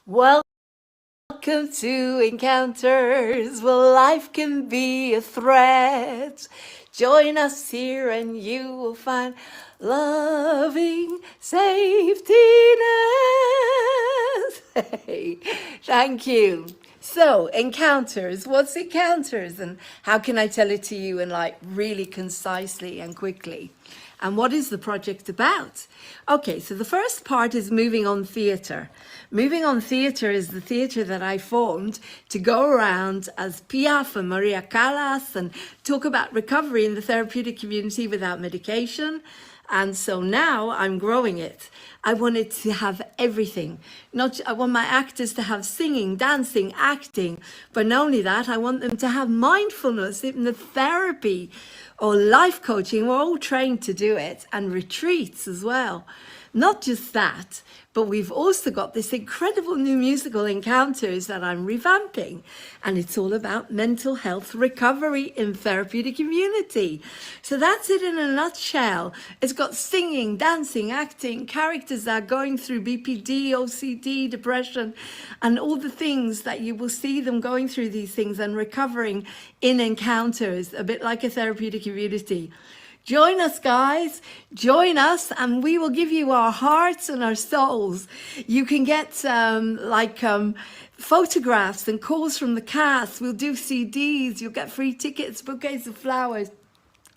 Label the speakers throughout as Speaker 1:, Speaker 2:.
Speaker 1: Welcome to Encounters, where life can be a threat. Join us here and you will find loving safety net. Hey, thank you. So, encounters, what's encounters and how can I tell it to you in like really concisely and quickly? And what is the project about? Okay, so the first part is Moving On Theatre. Moving On Theatre is the theatre that I formed to go around as Piaf and Maria Callas and talk about recovery in the therapeutic community without medication. And so now I'm growing it. I want it to have everything. I want my actors to have singing, dancing, acting, but not only that, I want them to have mindfulness, hypnotherapy, or life coaching. We're all trained to do it, and retreats as well. Not just that, but we've also got this incredible new musical Encounters that I'm revamping. And it's all about mental health recovery in therapeutic community. So that's it in a nutshell. It's got singing, dancing, acting, characters that are going through BPD, OCD, depression, and all the things that you will see them going through these things and recovering in Encounters, a bit like a therapeutic community. Join us, guys. Join us, and we will give you our hearts and our souls. You can get photographs and calls from the cast. We'll do CDs. You'll get free tickets, bouquets of flowers,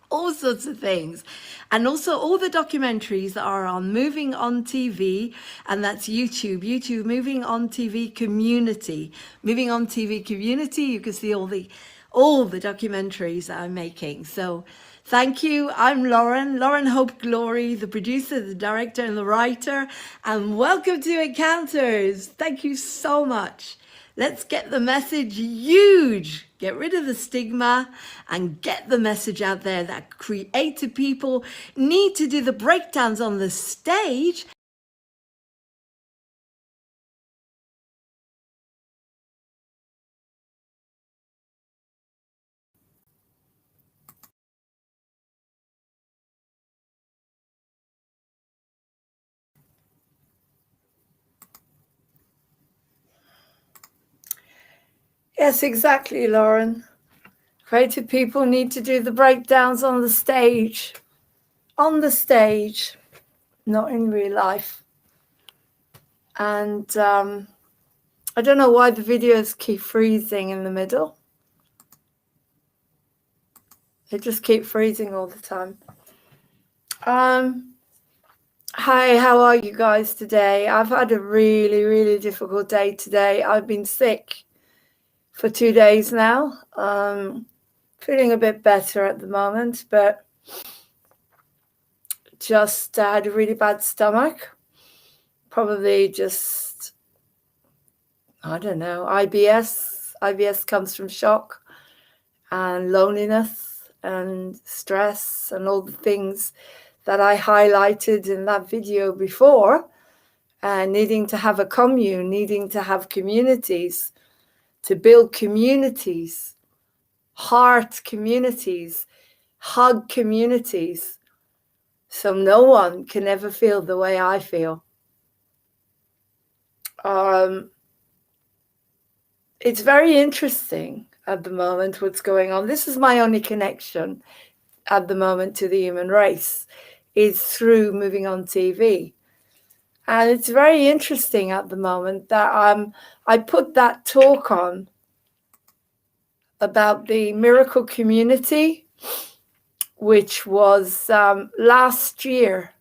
Speaker 1: all sorts of things. And also all the documentaries are on Moving On TV, and that's YouTube, Moving On TV Community. Moving On TV Community, you can see all the documentaries that I'm making. So thank you. I'm Lauren Hope Glory, the producer, the director, and the writer. And welcome to Encounters. Thank you so much. Let's get the message huge. Get rid of the stigma and get the message out there that creative people need to do the breakdowns on the stage. Yes, exactly, Lauren. Creative people need to do the breakdowns on the stage. On the stage, not in real life. And I don't know why the videos keep freezing in the middle. They just keep freezing all the time. Hi, how are you guys today? I've had a really, really difficult day today. I've been sick for 2 days now. Feeling a bit better at the moment, but just had a really bad stomach. Probably just, I don't know, IBS. IBS comes from shock and loneliness and stress and all the things that I highlighted in that video before, and needing to have a commune, needing to have communities, to build communities, heart communities, hug communities, so no one can ever feel the way I feel. It's very interesting at the moment what's going on. This is my only connection at the moment to the human race, is through Moving On TV. And it's very interesting at the moment that I put that talk on about the miracle community, which was last year.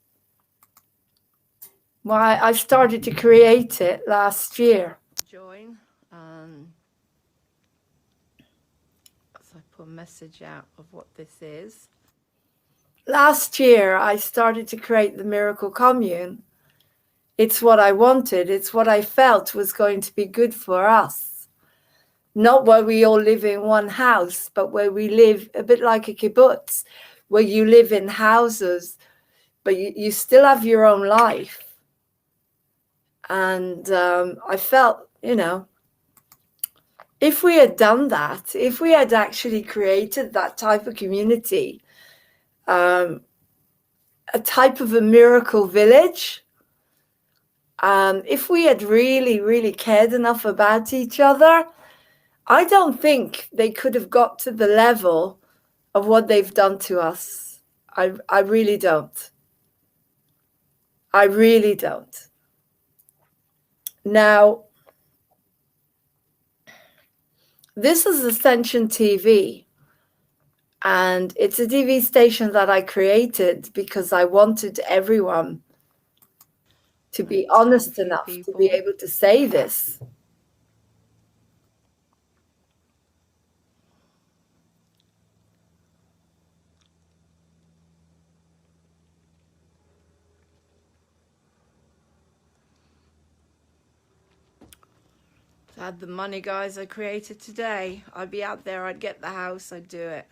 Speaker 1: Well, I started to create it last year. Join. So I put a message out of what this is. Last year, I started to create the Miracle Commune. It's what I wanted. It's what I felt was going to be good for us. Not where we all live in one house, but where we live a bit like a kibbutz, where you live in houses, but you still have your own life. And I felt, if we had done that, if we had actually created that type of community, a type of a miracle village, If we had really, really cared enough about each other, I don't think they could have got to the level of what they've done to us. I really don't. I really don't. Now, this is Ascension TV, and it's a TV station that I created because I wanted everyone to be honest enough to be able to say this. If I had the money, guys, I created today, I'd be out there, I'd get the house, I'd do it.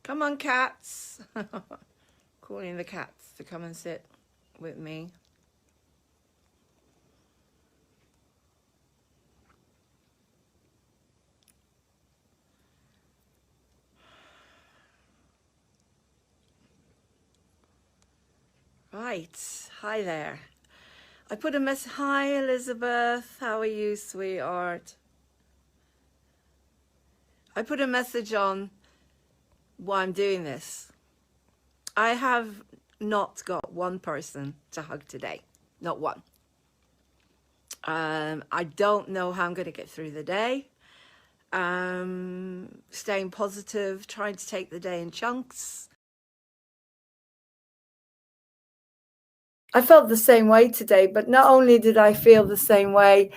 Speaker 1: Come on, cats. Calling the cats to come and sit with me. Right, hi there. I put a message. Hi, Elizabeth. How are you, sweetheart? I put a message on why I'm doing this. I have not got one person to hug today. Not one. I don't know how I'm going to get through the day. Staying positive, trying to take the day in chunks. I felt the same way today, but not only did I feel the same way,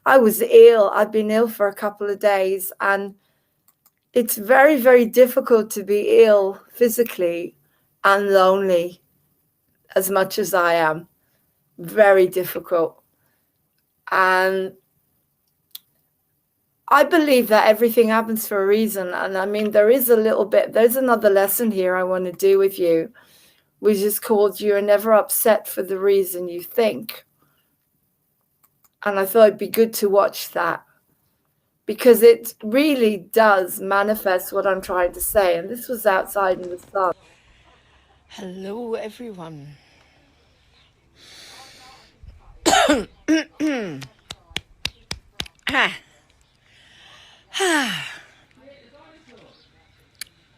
Speaker 1: I was ill. I'd been ill for a couple of days, and it's very, very difficult to be ill physically and lonely as much as I am. Very difficult. And I believe that everything happens for a reason. And I mean, there's another lesson here I want to do with you, which is called "You're never upset for the reason you think." And I thought it'd be good to watch that, because it really does manifest what I'm trying to say. And this was outside in the sun. Hello, everyone.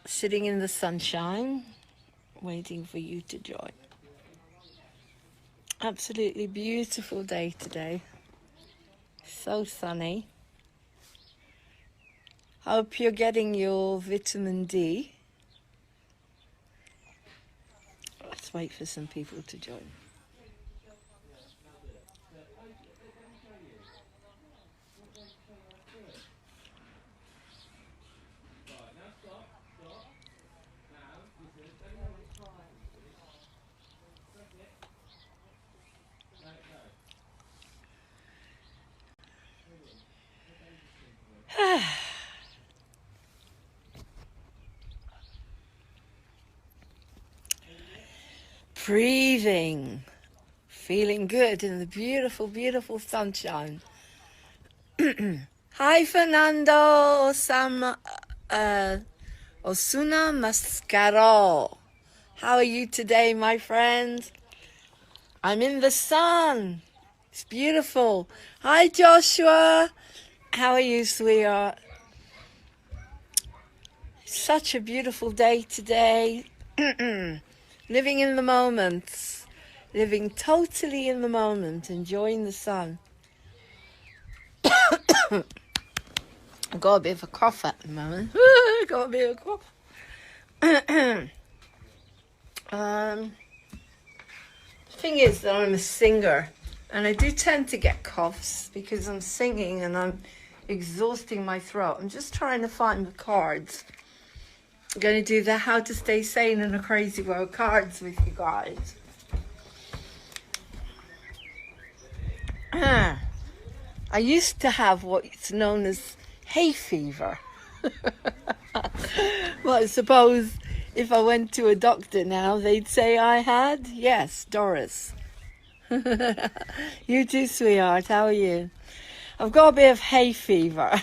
Speaker 1: Sitting in the sunshine, waiting for you to join. Absolutely beautiful day today. So sunny. Hope you're getting your vitamin D. Let's wait for some people to join. Breathing, feeling good in the beautiful, beautiful sunshine. Hi, Fernando Osuna Mascaro. How are you today, my friend? I'm in the sun. It's beautiful. Hi, Joshua. How are you, sweetheart? Such a beautiful day today. Living in the moment. Living totally in the moment. Enjoying the sun. I've got a bit of a cough at the moment. Got a bit of a cough. The thing is that I'm a singer, and I do tend to get coughs because I'm singing and I'm exhausting my throat. I'm just trying to find the cards. I'm going to do the How to Stay Sane in a Crazy World cards with you guys. I used to have what's known as hay fever. Well, I suppose if I went to a doctor now, they'd say I had. Yes, Doris. You too, sweetheart. How are you? I've got a bit of hay fever.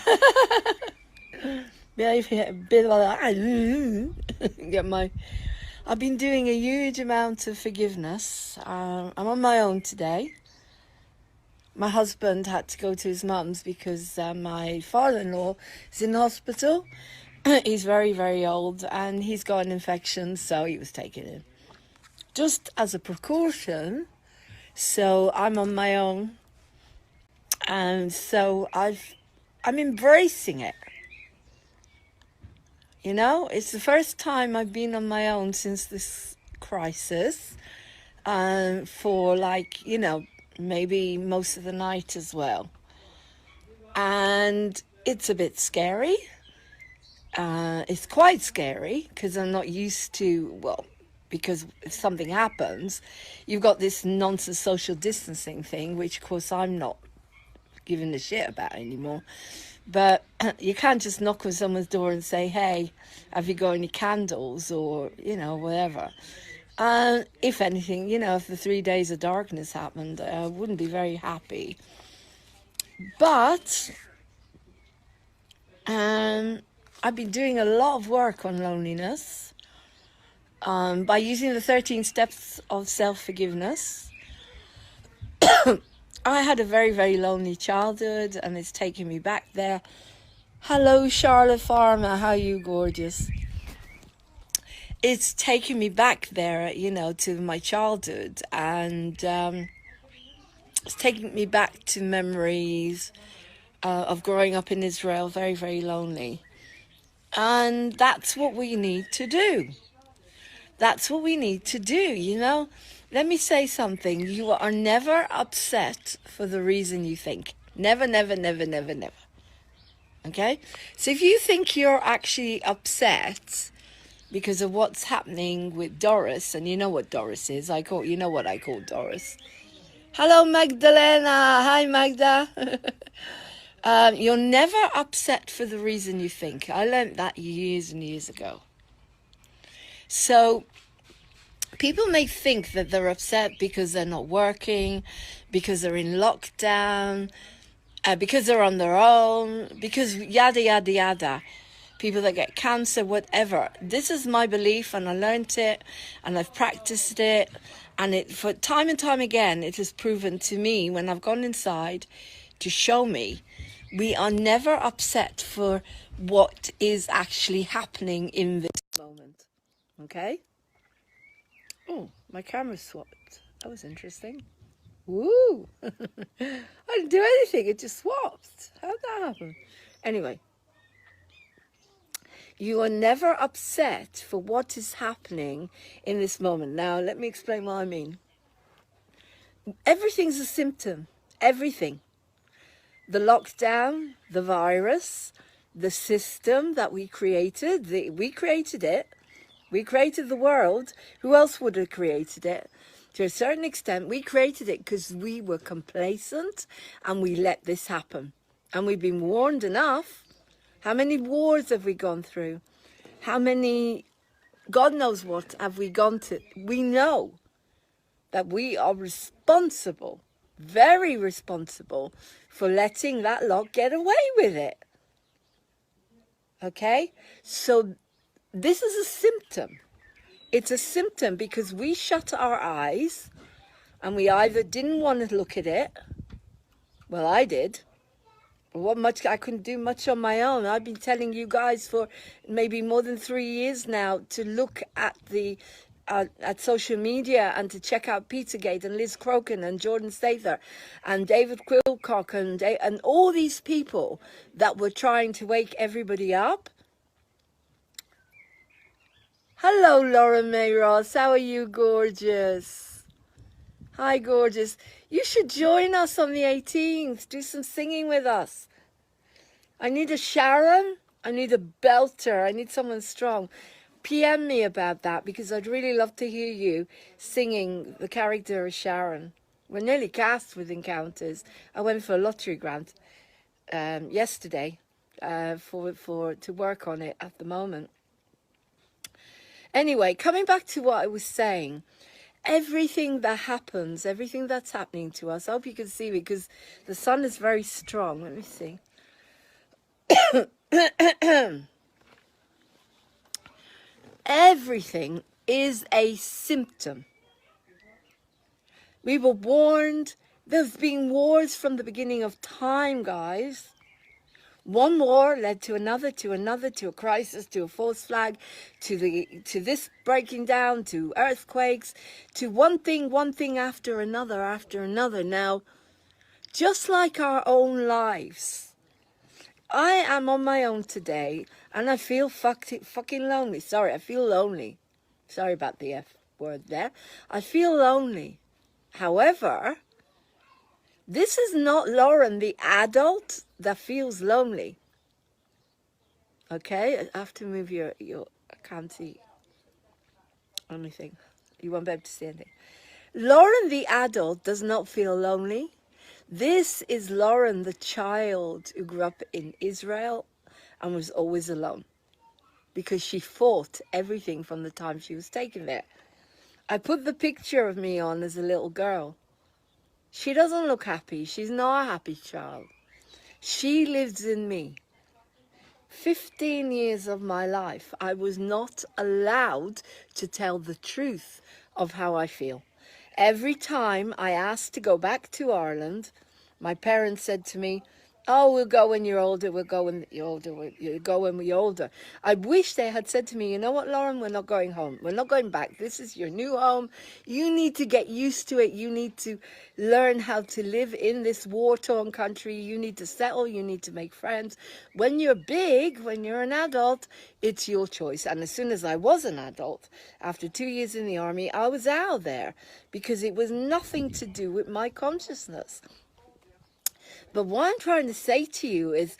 Speaker 1: bit like get my. I've been doing a huge amount of forgiveness. I'm on my own today. My husband had to go to his mum's because my father-in-law is in hospital. He's very, very old and he's got an infection, so he was taken in. Just as a precaution, so I'm on my own. And so I'm embracing it. You know, it's the first time I've been on my own since this crisis, for like, you know, maybe most of the night as well. And it's a bit scary. It's quite scary because I'm not used to, well, because if something happens, you've got this nonsense social distancing thing, which of course I'm not giving a shit about anymore. But you can't just knock on someone's door and say, hey, have you got any candles or, you know, whatever. If anything, you know, if the 3 days of darkness happened, I wouldn't be very happy. But I've been doing a lot of work on loneliness by using the 13 steps of self-forgiveness. I had a very, very lonely childhood and it's taken me back there. Hello, Charlotte Farmer. How are you, gorgeous? It's taken me back there, you know, to my childhood. And it's taken me back to memories of growing up in Israel, very, very lonely. And that's what we need to do. That's what we need to do, you know. Let me say something. You are never upset for the reason you think. Never, never, never, never, never. Okay? So if you think you're actually upset because of what's happening with Doris, and you know what Doris is. You know what I call Doris. Hello, Magdalena. Hi, Magda. You're never upset for the reason you think. I learned that years and years ago. So people may think that they're upset because they're not working, because they're in lockdown, because they're on their own, because yada, yada, yada. People that get cancer, whatever. This is my belief and I learned it and I've practiced it. And it, for time and time again, it has proven to me when I've gone inside to show me we are never upset for what is actually happening in this moment. Okay? Oh, my camera swapped. That was interesting. Woo! I didn't do anything. It just swapped. How did that happen? Anyway, you are never upset for what is happening in this moment. Now, let me explain what I mean. Everything's a symptom. Everything. The lockdown, the virus, the system that we created. We created it. We created the world. Who else would have created it? To a certain extent, we created it because we were complacent and we let this happen. And we've been warned enough. How many wars have we gone through? How many, God knows what, have we gone to? We know that we are responsible, very responsible, for letting that lot get away with it. Okay? So this is a symptom. It's a symptom because we shut our eyes and we either didn't want to look at it. Well, I did. I couldn't do much on my own. I've been telling you guys for maybe more than 3 years now to look at the at social media and to check out Pizzagate and Liz Crokin and Jordan Stather and David Quillcock and all these people that were trying to wake everybody up. Hello, Laura May Ross. How are you, gorgeous? Hi, gorgeous. You should join us on the 18th. Do some singing with us. I need a Sharon. I need a belter. I need someone strong. PM me about that because I'd really love to hear you singing the character of Sharon. We're nearly cast with Encounters. I went for a lottery grant yesterday to work on it at the moment. Anyway, coming back to what I was saying, everything that happens, everything that's happening to us, I hope you can see me because the sun is very strong. Let me see. Everything is a symptom. We were warned. There's been wars from the beginning of time, guys. One war led to another, to a crisis, to a false flag, to this breaking down, to earthquakes, to one thing after another. Now, just like our own lives, I am on my own today, and I feel fucking lonely. Sorry, I feel lonely. Sorry about the F word there. I feel lonely. However, this is not Lauren, the adult, that feels lonely. Okay, I have to move your I can't see anything. You won't be able to see anything. Lauren, the adult, does not feel lonely. This is Lauren, the child who grew up in Israel and was always alone because she fought everything from the time she was taken there. I put the picture of me on as a little girl. She doesn't look happy. She's not a happy child. She lives in me. 15 years of my life, I was not allowed to tell the truth of how I feel. Every time I asked to go back to Ireland, my parents said to me, oh, we'll go when you're older, we'll go when you're older, we'll go when we're older. I wish they had said to me, you know what, Lauren, we're not going home. We're not going back. This is your new home. You need to get used to it. You need to learn how to live in this war-torn country. You need to settle. You need to make friends. When you're big, when you're an adult, it's your choice. And as soon as I was an adult, after 2 years in the army, I was out there because it was nothing to do with my consciousness. But what I'm trying to say to you is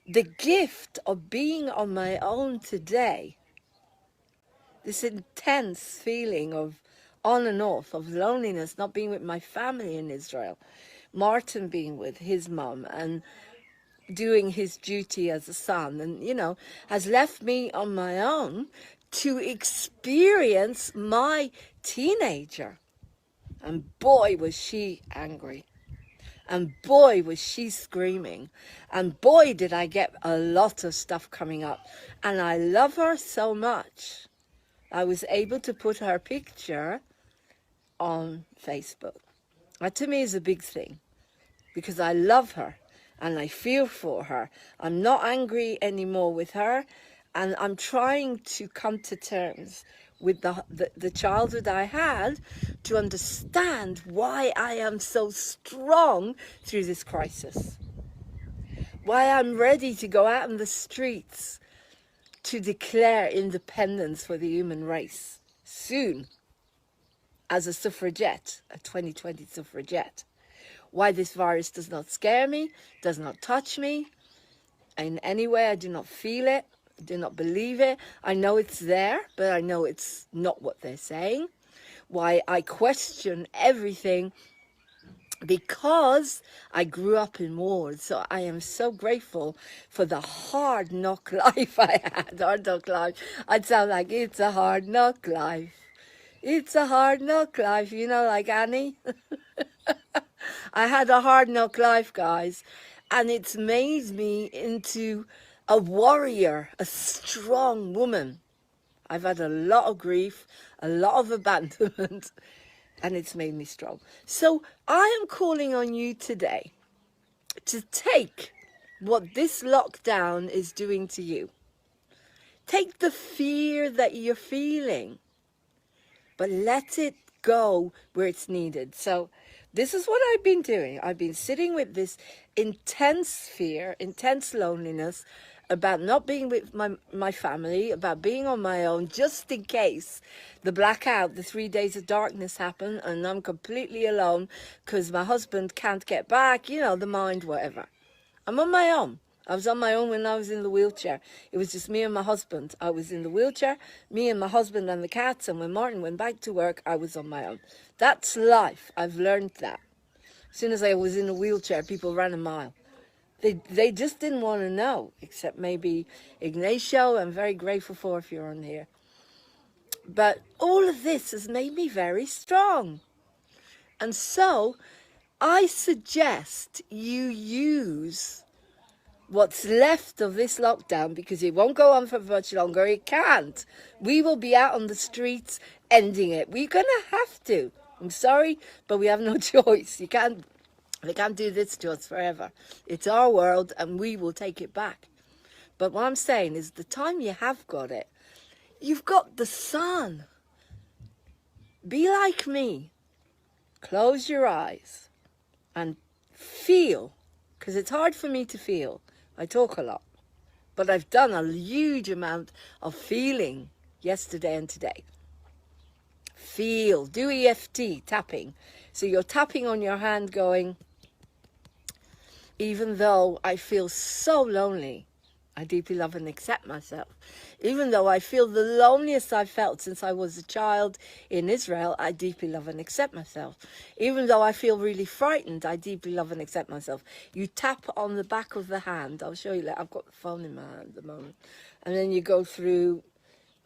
Speaker 1: the gift of being on my own today, this intense feeling of on and off, of loneliness, not being with my family in Israel, Martin being with his mum and doing his duty as a son, and, you know, has left me on my own to experience my teenager. And boy, was she angry. And boy, was she screaming. And boy, did I get a lot of stuff coming up. And I love her so much. I was able to put her picture on Facebook. That to me is a big thing. Because I love her. And I feel for her. I'm not angry anymore with her. And I'm trying to come to terms with the childhood I had to understand why I am so strong through this crisis. Why I'm ready to go out in the streets to declare independence for the human race soon as a suffragette, a 2020 suffragette. Why this virus does not scare me, does not touch me in any way. I do not feel it. I do not believe it. I know it's there, but I know it's not what they're saying. Why I question everything, because I grew up in wars. So I am so grateful for the hard knock life I had. Hard knock life. I'd sound like, it's a hard knock life. It's a hard knock life, you know, like Annie. I had a hard knock life, guys. And it's made me into a warrior, a strong woman. I've had a lot of grief, a lot of abandonment, and it's made me strong. So I am calling on you today to take what this lockdown is doing to you. Take the fear that you're feeling, but let it go where it's needed. So this is what I've been doing. I've been sitting with this intense fear, intense loneliness, about not being with my family, about being on my own, just in case the blackout, the 3 days of darkness happen and I'm completely alone because my husband can't get back, you know, the mind, whatever. I'm on my own. I was on my own when I was in the wheelchair. It was just me and my husband. I was in the wheelchair, me and my husband and the cats, and when Martin went back to work, I was on my own. That's life. I've learned that. As soon as I was in a wheelchair, people ran a mile. They just didn't want to know, except maybe Ignacio. I'm very grateful for if you're on here. But all of this has made me very strong. And so I suggest you use what's left of this lockdown, because it won't go on for much longer. It can't. We will be out on the streets ending it. We're going to have to. I'm sorry, but we have no choice. They can't do this to us forever. It's our world and we will take it back. But what I'm saying is, the time you have got it, you've got the sun. Be like me. Close your eyes and feel, because it's hard for me to feel. I talk a lot, but I've done a huge amount of feeling yesterday and today. Feel, do EFT, tapping. So you're tapping on your hand going, even though I feel so lonely, I deeply love and accept myself. Even though I feel the loneliest I've felt since I was a child in Israel, I deeply love and accept myself. Even though I feel really frightened, I deeply love and accept myself. You tap on the back of the hand. I'll show you that. I've got the phone in my hand at the moment. And then you go through,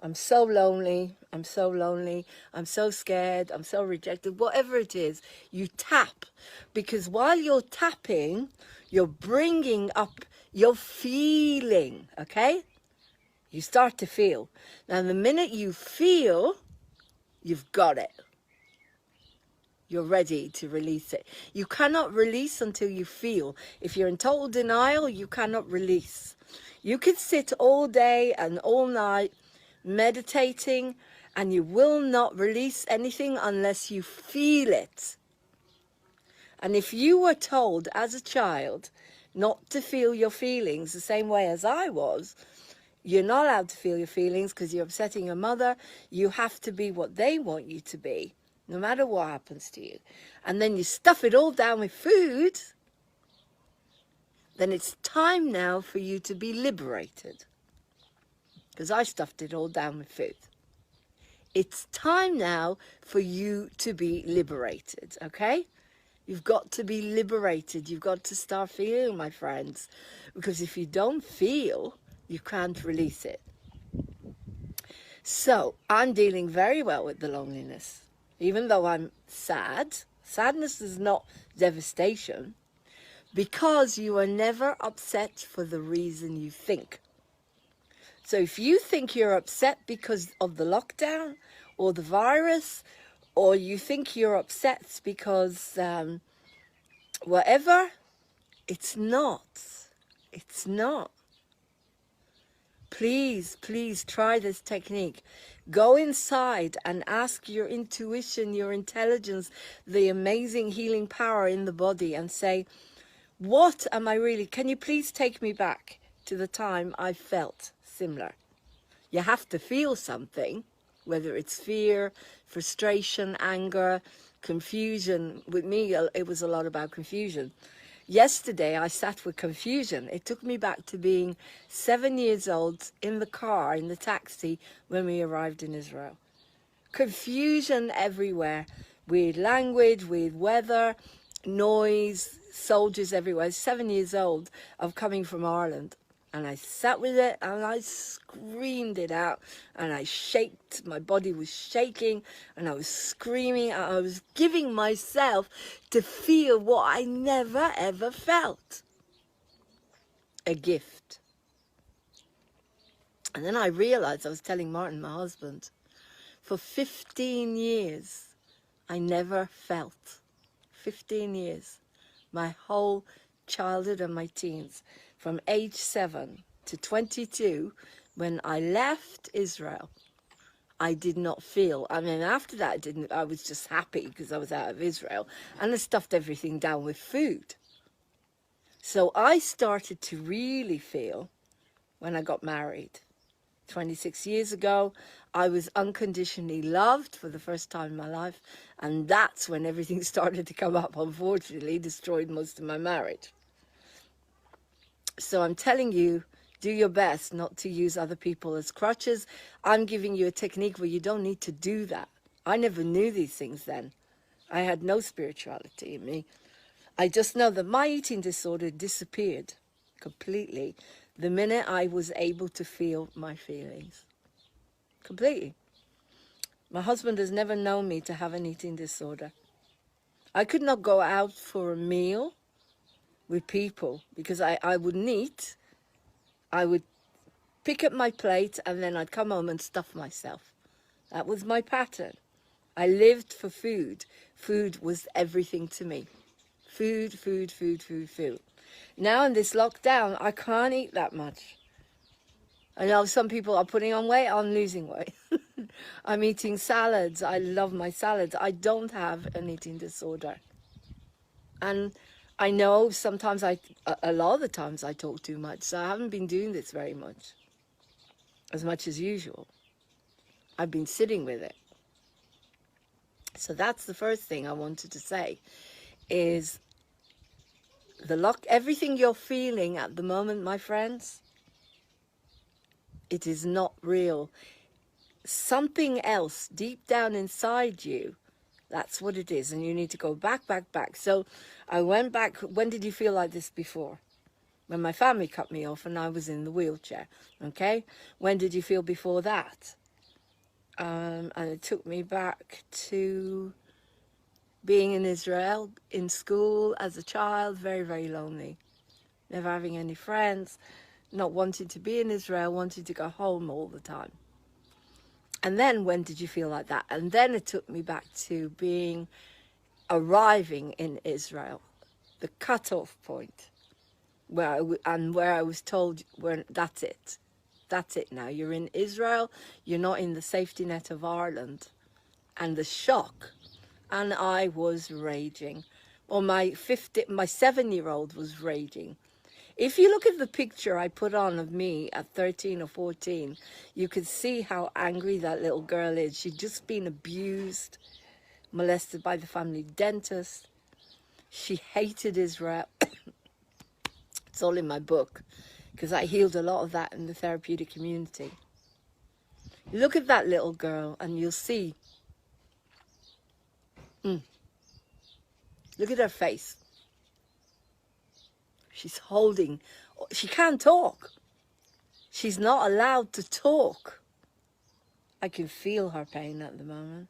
Speaker 1: I'm so lonely, I'm so lonely, I'm so scared, I'm so rejected, whatever it is, you tap. Because while you're tapping, you're bringing up your feeling, okay? You start to feel. Now, the minute you feel, you've got it. You're ready to release it. You cannot release until you feel. If you're in total denial, you cannot release. You could sit all day and all night meditating, and you will not release anything unless you feel it. And if you were told as a child not to feel your feelings the same way as I was, you're not allowed to feel your feelings because you're upsetting your mother. You have to be what they want you to be, no matter what happens to you. And then you stuff it all down with food. Then it's time now for you to be liberated. Because I stuffed it all down with food. It's time now for you to be liberated, okay? You've got to be liberated. You've got to start feeling, my friends. Because if you don't feel, you can't release it. So I'm dealing very well with the loneliness. Even though I'm sad, sadness is not devastation, because you are never upset for the reason you think. So if you think you're upset because of the lockdown or the virus, or you think you're upset because whatever, it's not. It's not. Please, please try this technique. Go inside and ask your intuition, your intelligence, the amazing healing power in the body, and say, what am I really? Can you please take me back to the time I felt similar? You have to feel something, whether it's fear, frustration, anger, confusion. With me, it was a lot about confusion. Yesterday, I sat with confusion. It took me back to being 7 years old in the car, in the taxi, when we arrived in Israel. Confusion everywhere. Weird language, weird weather, noise, soldiers everywhere. 7 years old of coming from Ireland. And I sat with it and I screamed it out, and I shaked, my body was shaking, and I was screaming, and I was giving myself to feel what I never ever felt. A gift. And then I realized, I was telling Martin, my husband, for 15 years, I never felt. 15 years. My whole childhood and my teens. From age 7 to 22, when I left Israel, I did not feel. I mean, after that, I was just happy because I was out of Israel, and I stuffed everything down with food. So I started to really feel when I got married. 26 years ago, I was unconditionally loved for the first time in my life, and that's when everything started to come up, unfortunately, destroyed most of my marriage. So I'm telling you, do your best not to use other people as crutches. I'm giving you a technique where you don't need to do that. I never knew these things then. I had no spirituality in me. I just know that my eating disorder disappeared completely the minute I was able to feel my feelings. Completely. My husband has never known me to have an eating disorder. I could not go out for a meal with people, because I wouldn't eat. I would pick up my plate and then I'd come home and stuff myself. That was my pattern. I lived for food. Food was everything to me. Food, food, food, food, food. Now in this lockdown, I can't eat that much. I know some people are putting on weight, I'm losing weight. I'm eating salads. I love my salads. I don't have an eating disorder. And I know sometimes a lot of the times I talk too much, so I haven't been doing this very much as usual. I've been sitting with it. So that's the first thing I wanted to say, is everything you're feeling at the moment, my friends, it is not real. Something else deep down inside you, that's what it is. And you need to go back, back, back. So I went back. When did you feel like this before? When my family cut me off and I was in the wheelchair. Okay. When did you feel before that? And it took me back to being in Israel, in school as a child, very, very lonely. Never having any friends, not wanting to be in Israel, wanting to go home all the time. And then when did you feel like that? And then it took me back to arriving in Israel, the cutoff point, where I was told, that's it. That's it now. You're in Israel, you're not in the safety net of Ireland. And the shock. And I was raging. Well, my 7-year-old was raging. If you look at the picture I put on of me at 13 or 14, you could see how angry that little girl is. She'd just been abused, molested by the family dentist. She hated Israel. It's all in my book, because I healed a lot of that in the therapeutic community. Look at that little girl and you'll see. Look at her face. She's holding, she can't talk. She's not allowed to talk. I can feel her pain at the moment.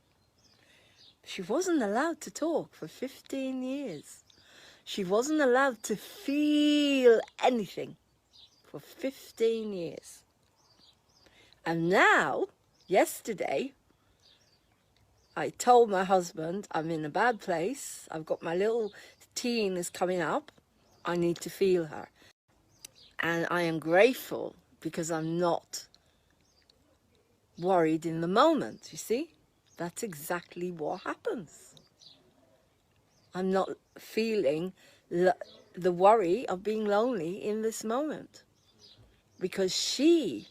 Speaker 1: She wasn't allowed to talk for 15 years. She wasn't allowed to feel anything for 15 years. And now, yesterday, I told my husband, I'm in a bad place. I've got my little teen is coming up. I need to feel her. And I am grateful because I'm not worried in the moment, you see? That's exactly what happens. I'm not feeling the worry of being lonely in this moment, because she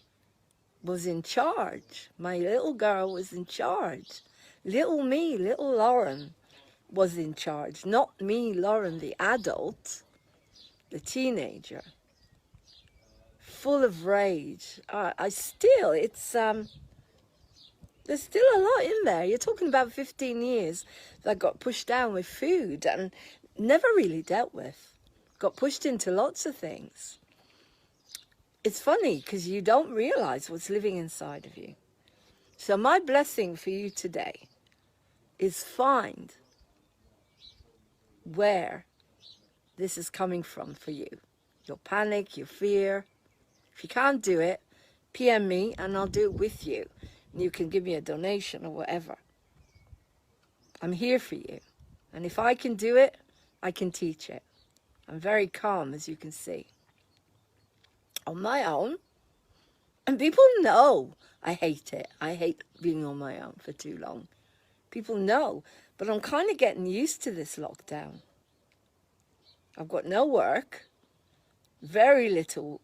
Speaker 1: was in charge. My little girl was in charge. Little me, little Lauren was in charge. Not me, Lauren, the adult, the teenager, full of rage. There's still a lot in there. You're talking about 15 years that got pushed down with food and never really dealt with. Got pushed into lots of things. It's funny because you don't realize what's living inside of you. So my blessing for you today is find where this is coming from for you. Your panic, your fear. If you can't do it, PM me and I'll do it with you. And you can give me a donation or whatever. I'm here for you. And if I can do it, I can teach it. I'm very calm, as you can see. On my own. And people know I hate it. I hate being on my own for too long. People know. But I'm kind of getting used to this lockdown. I've got no work. Very little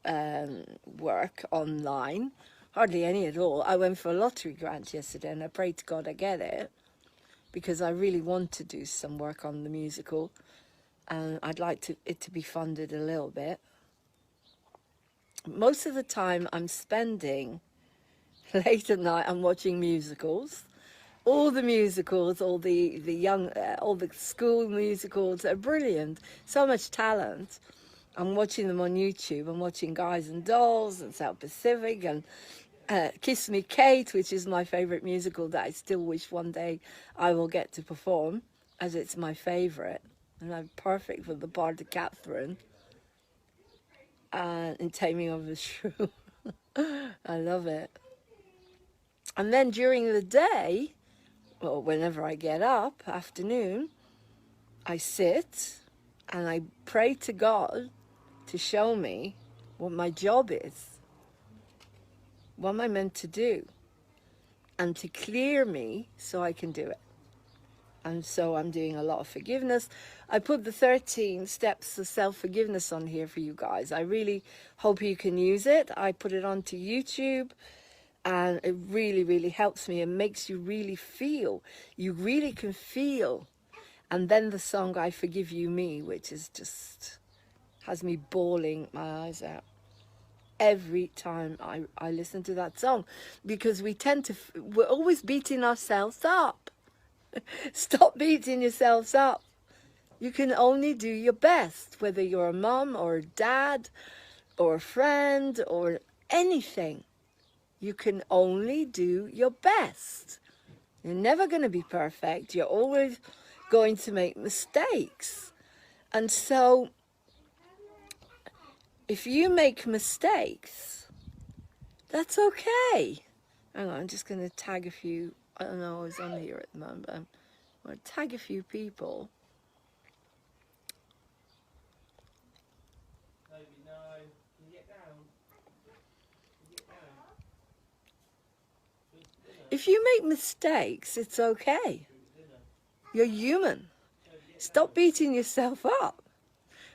Speaker 1: work online. Hardly any at all. I went for a lottery grant yesterday and I prayed to God I get it, because I really want to do some work on the musical and I'd like it to be funded a little bit. Most of the time I'm spending late at night, I'm watching musicals. All the musicals, all the school musicals are brilliant. So much talent. I'm watching them on YouTube. I'm watching Guys and Dolls and South Pacific and Kiss Me Kate, which is my favourite musical that I still wish one day I will get to perform, as it's my favourite. And I'm perfect for the part of Catherine. in Taming of the Shrew. I love it. And then during the day, or whenever I get up, afternoon, I sit and I pray to God to show me what my job is, what am I meant to do, and to clear me so I can do it. And so I'm doing a lot of forgiveness. I put the 13 steps of self-forgiveness on here for you guys. I really hope you can use it. I put it onto YouTube, and it really, really helps me. It makes you really feel. You really can feel. And then the song, I Forgive You Me, which is just, has me bawling my eyes out every time I listen to that song. Because we tend to, we're always beating ourselves up. Stop beating yourselves up. You can only do your best, whether you're a mom or a dad or a friend or anything. You can only do your best. You're never going to be perfect. You're always going to make mistakes. And so, if you make mistakes, that's okay. Hang on, I'm just going to tag a few. I don't know who's on here at the moment, but I'm going to tag a few people. If you make mistakes, it's okay. You're human. Stop beating yourself up.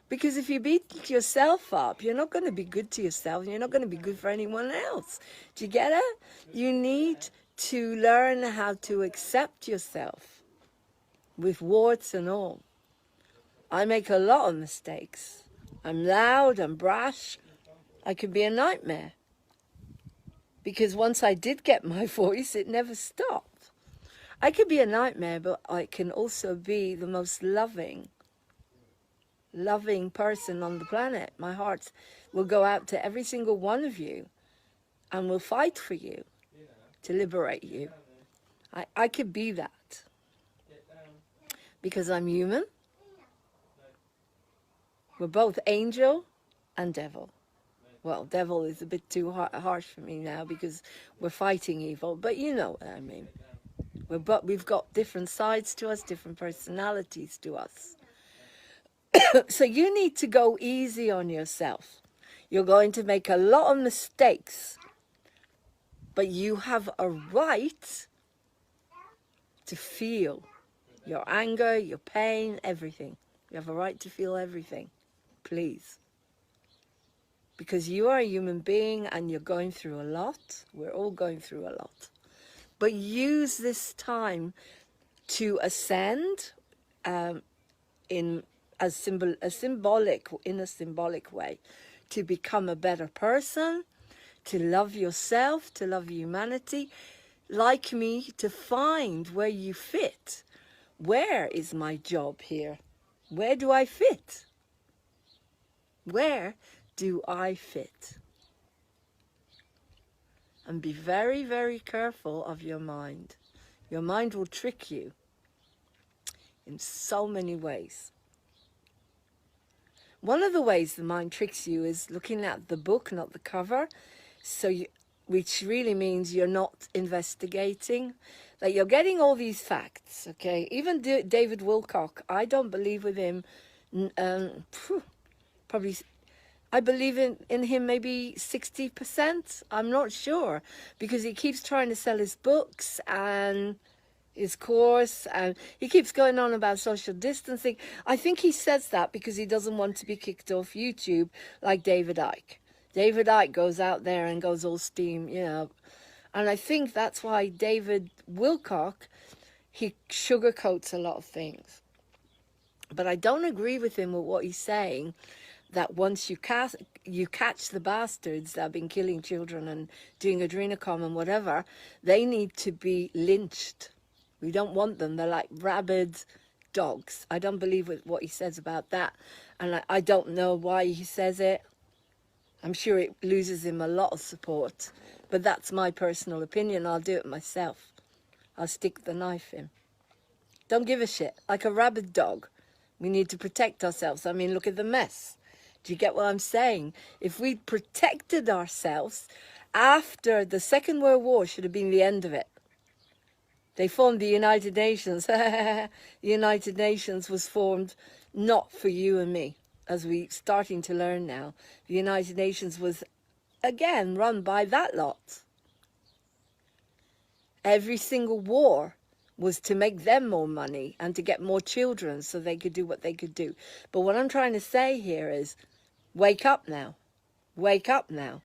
Speaker 1: Because if you beat yourself up, you're not going to be good to yourself, and you're not going to be good for anyone else. Do you get it? You need to learn how to accept yourself with warts and all. I make a lot of mistakes. I'm loud, I'm brash. I can be a nightmare. Because once I did get my voice, it never stopped. I can be a nightmare, but I can also be the most loving person on the planet. My heart will go out to every single one of you and will fight for you to liberate you. I could be that because I'm human. We're both angel and devil. Well, devil is a bit too harsh for me now because we're fighting evil, but you know what I mean. We've got different sides to us, different personalities to us. So you need to go easy on yourself. You're going to make a lot of mistakes, but you have a right to feel your anger, your pain, everything. You have a right to feel everything, please. Because you are a human being and you're going through a lot. We're all going through a lot. But use this time to ascend in a symbolic way, to become a better person, to love yourself, to love humanity, like me, to find where you fit. Where is my job here? Where do I fit? Where do I fit? And be very, very careful of your mind. Your mind will trick you in so many ways. One of the ways the mind tricks you is looking at the book, not the cover, which really means you're not investigating. That you're getting all these facts, okay? Even David Wilcock, I don't believe with him, probably, I believe in him maybe 60%. I'm not sure, because he keeps trying to sell his books and his course, and he keeps going on about social distancing. I think he says that because he doesn't want to be kicked off YouTube like David Icke. David Icke goes out there and goes all steam, you know. And I think that's why David Wilcock, he sugarcoats a lot of things. But I don't agree with him with what he's saying, that once you catch the bastards that have been killing children and doing adrenochrome and whatever, they need to be lynched. We don't want them. They're like rabid dogs. I don't believe with what he says about that. And I don't know why he says it. I'm sure it loses him a lot of support. But that's my personal opinion. I'll do it myself. I'll stick the knife in. Don't give a shit. Like a rabid dog. We need to protect ourselves. I mean, look at the mess. Do you get what I'm saying? If we'd protected ourselves after the Second World War, should have been the end of it. They formed the United Nations. The United Nations was formed not for you and me, as we're starting to learn now. The United Nations was, again, run by that lot. Every single war was to make them more money and to get more children so they could do what they could do. But what I'm trying to say here is, wake up now. Wake up now.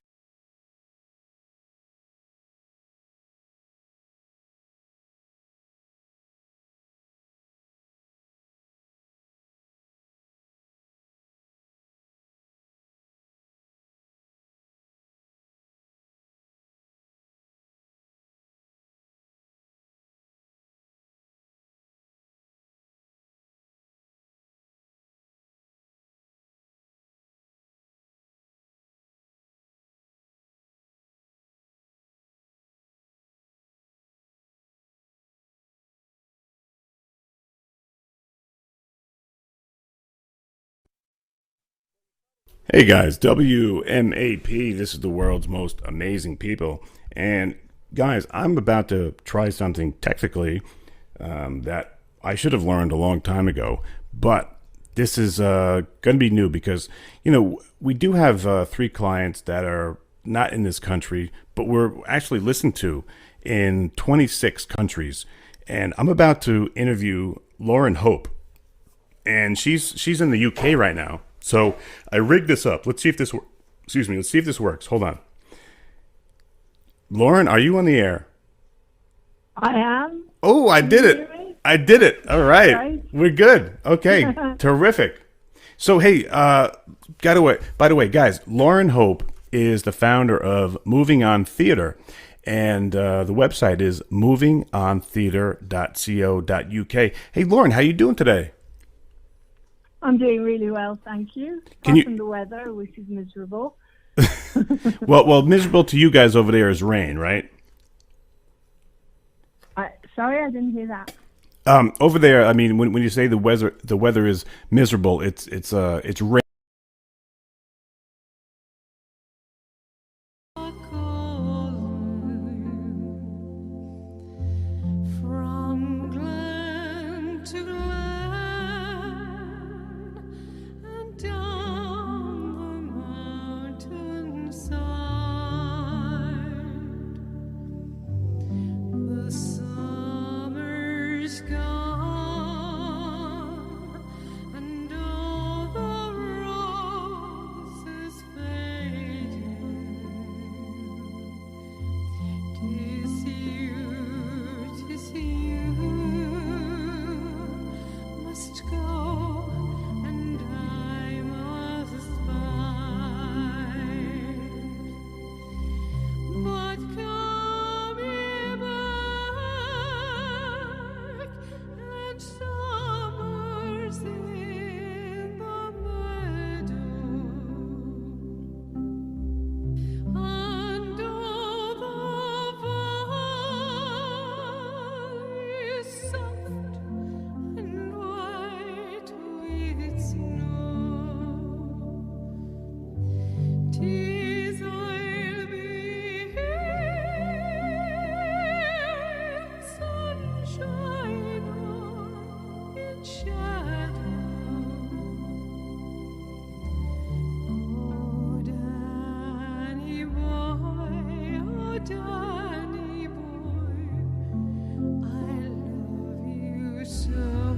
Speaker 2: Hey guys, WMAP. This is the world's most amazing people. And guys, I'm about to try something technically that I should have learned a long time ago. But this is going to be new because, we do have three clients that are not in this country, but we're actually listened to in 26 countries. And I'm about to interview Lauren Hope. And she's in the UK right now. So I rigged this up. Let's see if this works. Excuse me. Let's see if this works. Hold on. Lauren, are you on the air?
Speaker 3: I am.
Speaker 2: Oh, I did
Speaker 3: hear
Speaker 2: it.
Speaker 3: me?
Speaker 2: I did it. All right.
Speaker 3: Right.
Speaker 2: We're good. Okay. Terrific. So, hey, by the way, guys, Lauren Hope is the founder of Moving On Theater. And the website is movingontheater.co.uk. Hey, Lauren, how you doing today?
Speaker 3: I'm doing really well, thank you. Apart from the weather, which is miserable.
Speaker 2: Well, miserable to you guys over there is rain, right?
Speaker 3: Sorry, I didn't hear that.
Speaker 2: Over there, I mean, when you say the weather is miserable, it's rain.
Speaker 4: From glen to glen and down the mountainside, the summer's gone and all the roses fading. 'Tis you must go, and I must bide. But come ye back, and summer's in the meadow. And all the valley is soft and white with snow. 'Tis I'll be here in sunshine or in shadow. Oh, Danny boy, I love you so.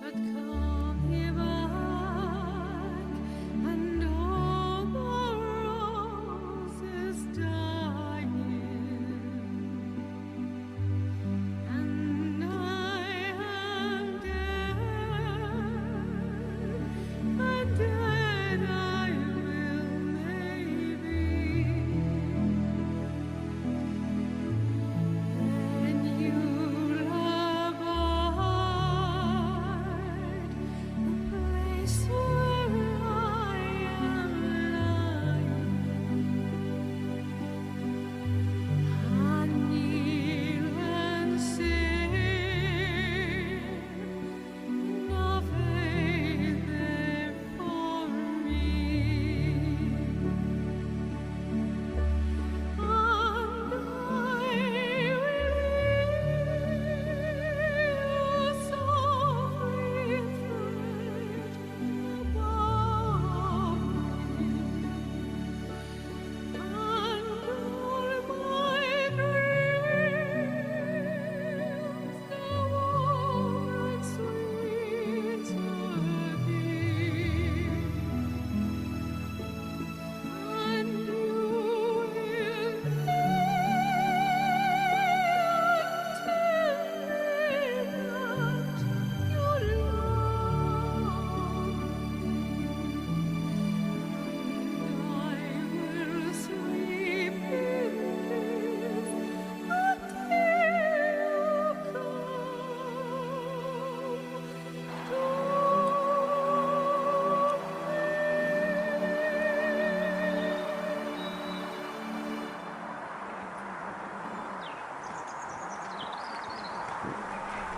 Speaker 4: But come ye back, and all the roses dying, and I am dead, and dead I will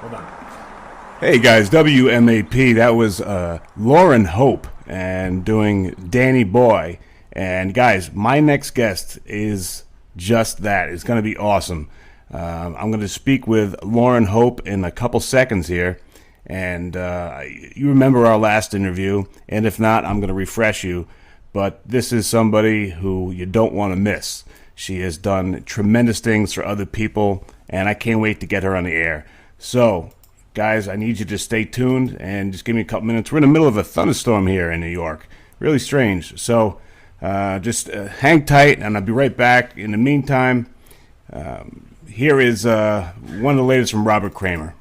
Speaker 2: Hold on. Hey guys, WMAP. That was Lauren Hope and doing Danny Boy. And guys, my next guest is just that. It's going to be awesome. I'm going to speak with Lauren Hope in a couple seconds here. And you remember our last interview, and if not, I'm going to refresh you. But this is somebody who you don't want to miss. She has done tremendous things for other people, and I can't wait to get her on the air. So, guys, I need you to stay tuned and just give me a couple minutes. We're in the middle of a thunderstorm here in New York. Really strange. So, just hang tight, and I'll be right back. In the meantime, here is one of the latest from Robert Kramer.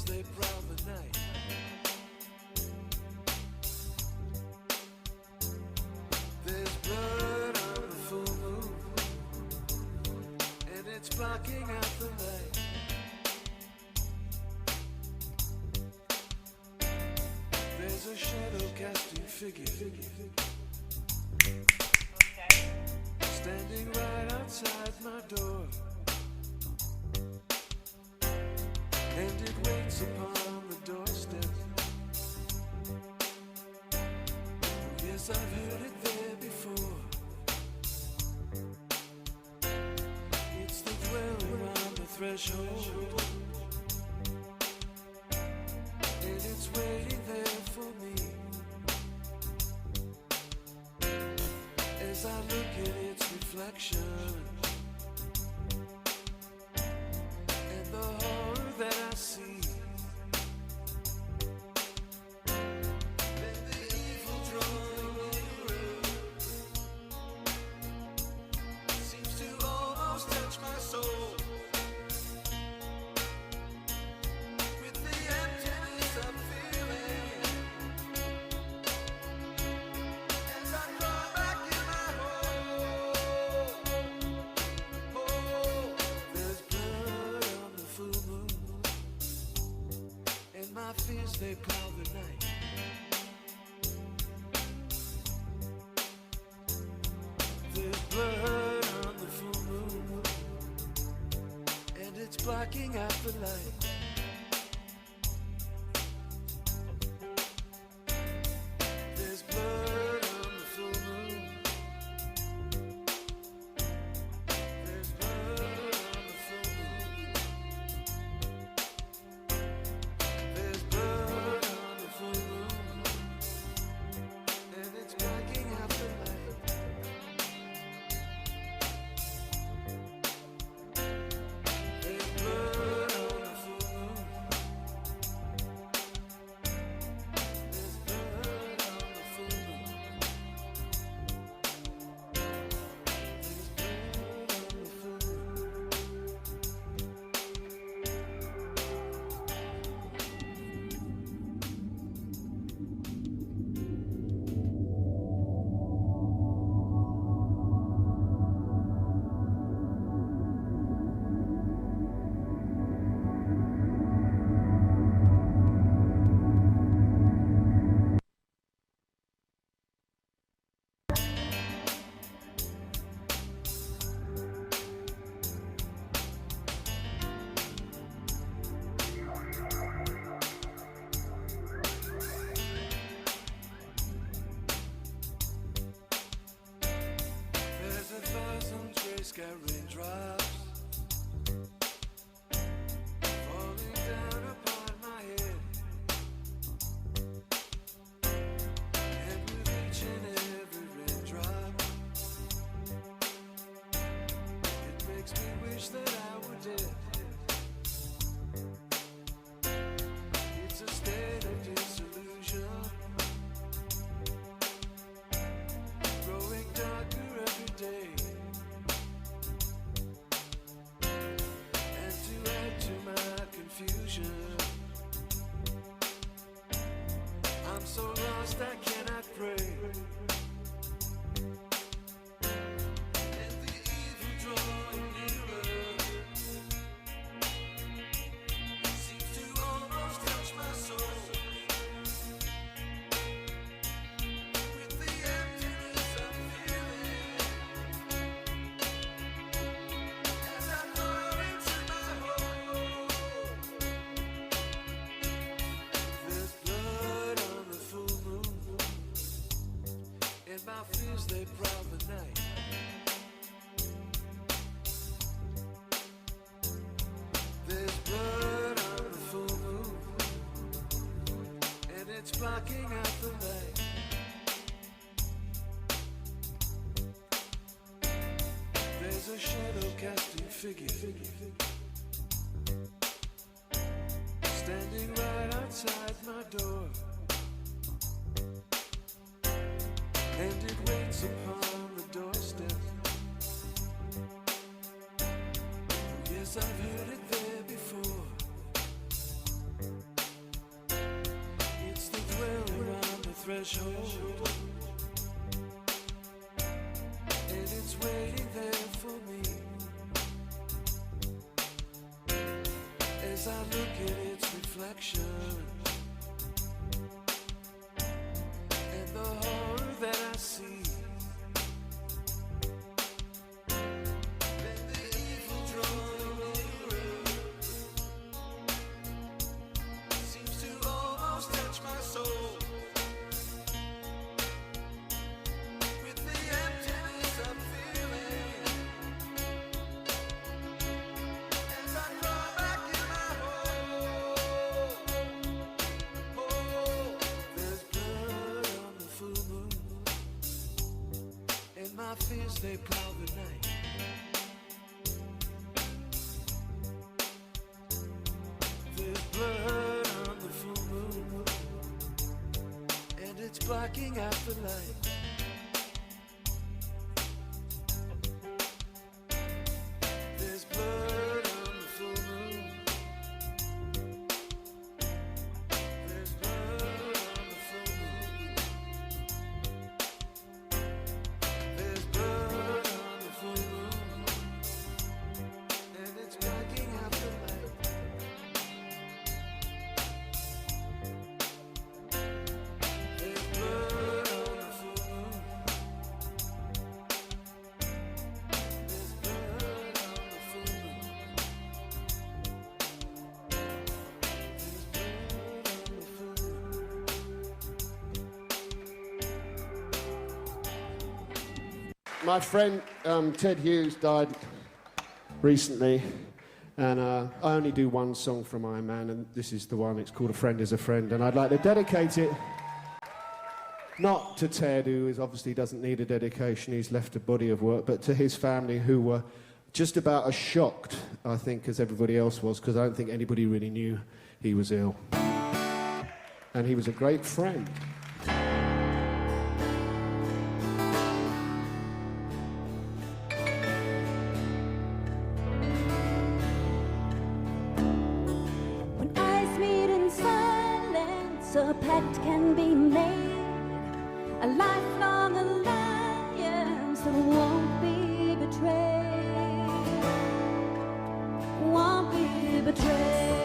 Speaker 5: They prowl the night. There's blood on the full moon, and it's blocking out the light. There's a shadow casting figure standing right outside my door. And it waits upon the doorstep. Yes, I've heard it there before. It's the dweller on the threshold, and it's waiting there for me. As I look at its reflection, and the horror that I see, and the evil drawing nearer, seems to almost touch my soul. With the emptiness I'm feeling, as I crawl back in my hole. Oh, there's blood on the full moon, and my fears they prowl the night. There's blood on the full moon, and it's blocking out the light. There's blood on the full moon. There's blood on the full moon. There's blood on the full moon, and it's blocking out the light. There's blood on the full moon. at raindrops falling down upon my head. And with each and every raindrop, it makes me wish that I were dead. It's a state of disillusion, growing darker every day. And to add to my confusion, I'm so lost I cannot pray. And the evil drawing nearer seems to almost touch my soul. With the emptiness I'm feeling as I fall into my hole. There's blood on the full moon, and my fears they prowl the night. There's blood on the full moon, and it's blocking out the light. There's a shadow casting figure standing right outside my door, and it waits upon the doorstep. Yes, I've heard it there before. It's the dweller on the threshold, and it's waiting there for me. As I look at its reflection and the horror that I see, then the evil drawing nearer seems to almost touch my soul. With the emptiness I'm feeling as I crawl back in my hole. Oh, there's blood on the full moon, and my fears they prowl the night. There's blood on the full moon, and it's blocking out the light. There's blood on the full moon. There's blood on the full moon. There's blood on the full moon, and it's blocking out the light. There's blood on the full moon. There's blood on the full moon. There's blood on the full moon.
Speaker 6: My friend Ted Hughes died recently, and I only do one song from Iron Man, and this is the one. It's called A Friend Is a Friend, and I'd like to dedicate it not to Ted, who obviously doesn't need a dedication, he's left a body of work, but to his family, who were just about as shocked, I think, as everybody else was, because I don't think anybody really knew he was ill. And he was a great friend.
Speaker 7: When eyes meet in silence, a pact can be made, a lifelong alliance that won't be betrayed, won't be betrayed.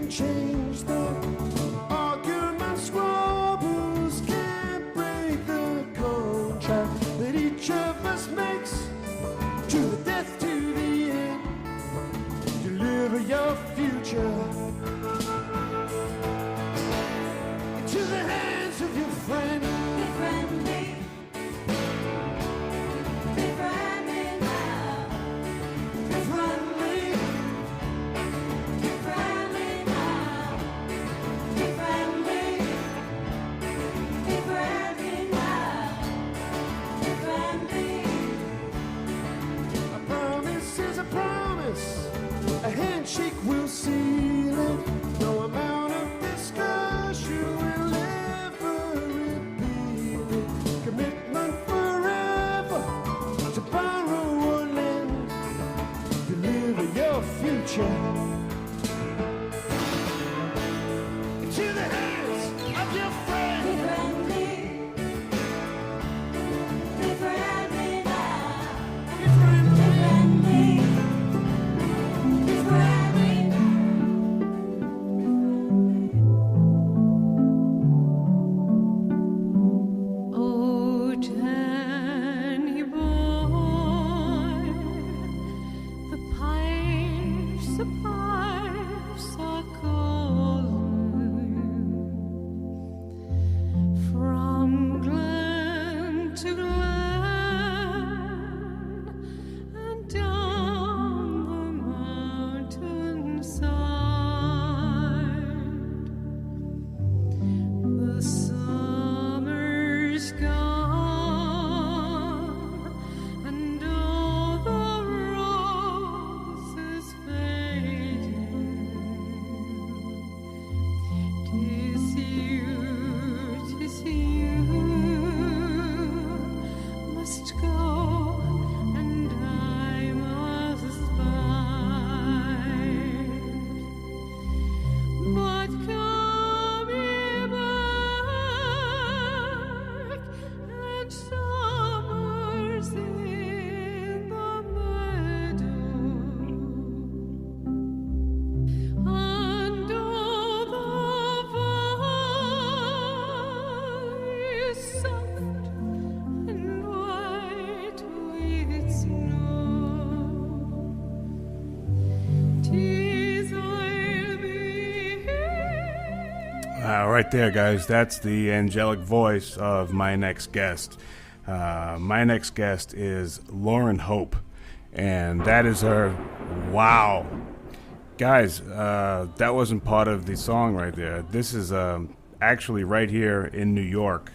Speaker 6: Change the argument. of us makes, to the death, to the end. Deliver your future into the hands of your friend.
Speaker 7: Be friendly. Be friendly now.
Speaker 6: Be friendly.
Speaker 7: Be friendly now. Be friendly. Be friendly now. Be friendly.
Speaker 6: A promise is a promise. A handshake will seal it. No amount of discussion will ever repeal it. Commitment forever to borrow or lend. Deliver your future into the hands of your friend.
Speaker 7: Be friendly. Be friendly now.
Speaker 6: Be friendly.
Speaker 7: Be friendly. Be friendly.
Speaker 4: Oh, Danny boy, the pipes are calling from glen to glen and down the mountainside. The summer's gone, and all the roses fading. 'Tis you must go, and I must bide. But come ye back, and summer's in the meadow, and all the valley is soft and white with snow. 'Tis I'll be here.
Speaker 2: Right there, guys. That's the angelic voice of my next guest. My next guest is Lauren Hope, and that is her. Wow. Guys, that wasn't part of the song right there. This is actually right here in New York.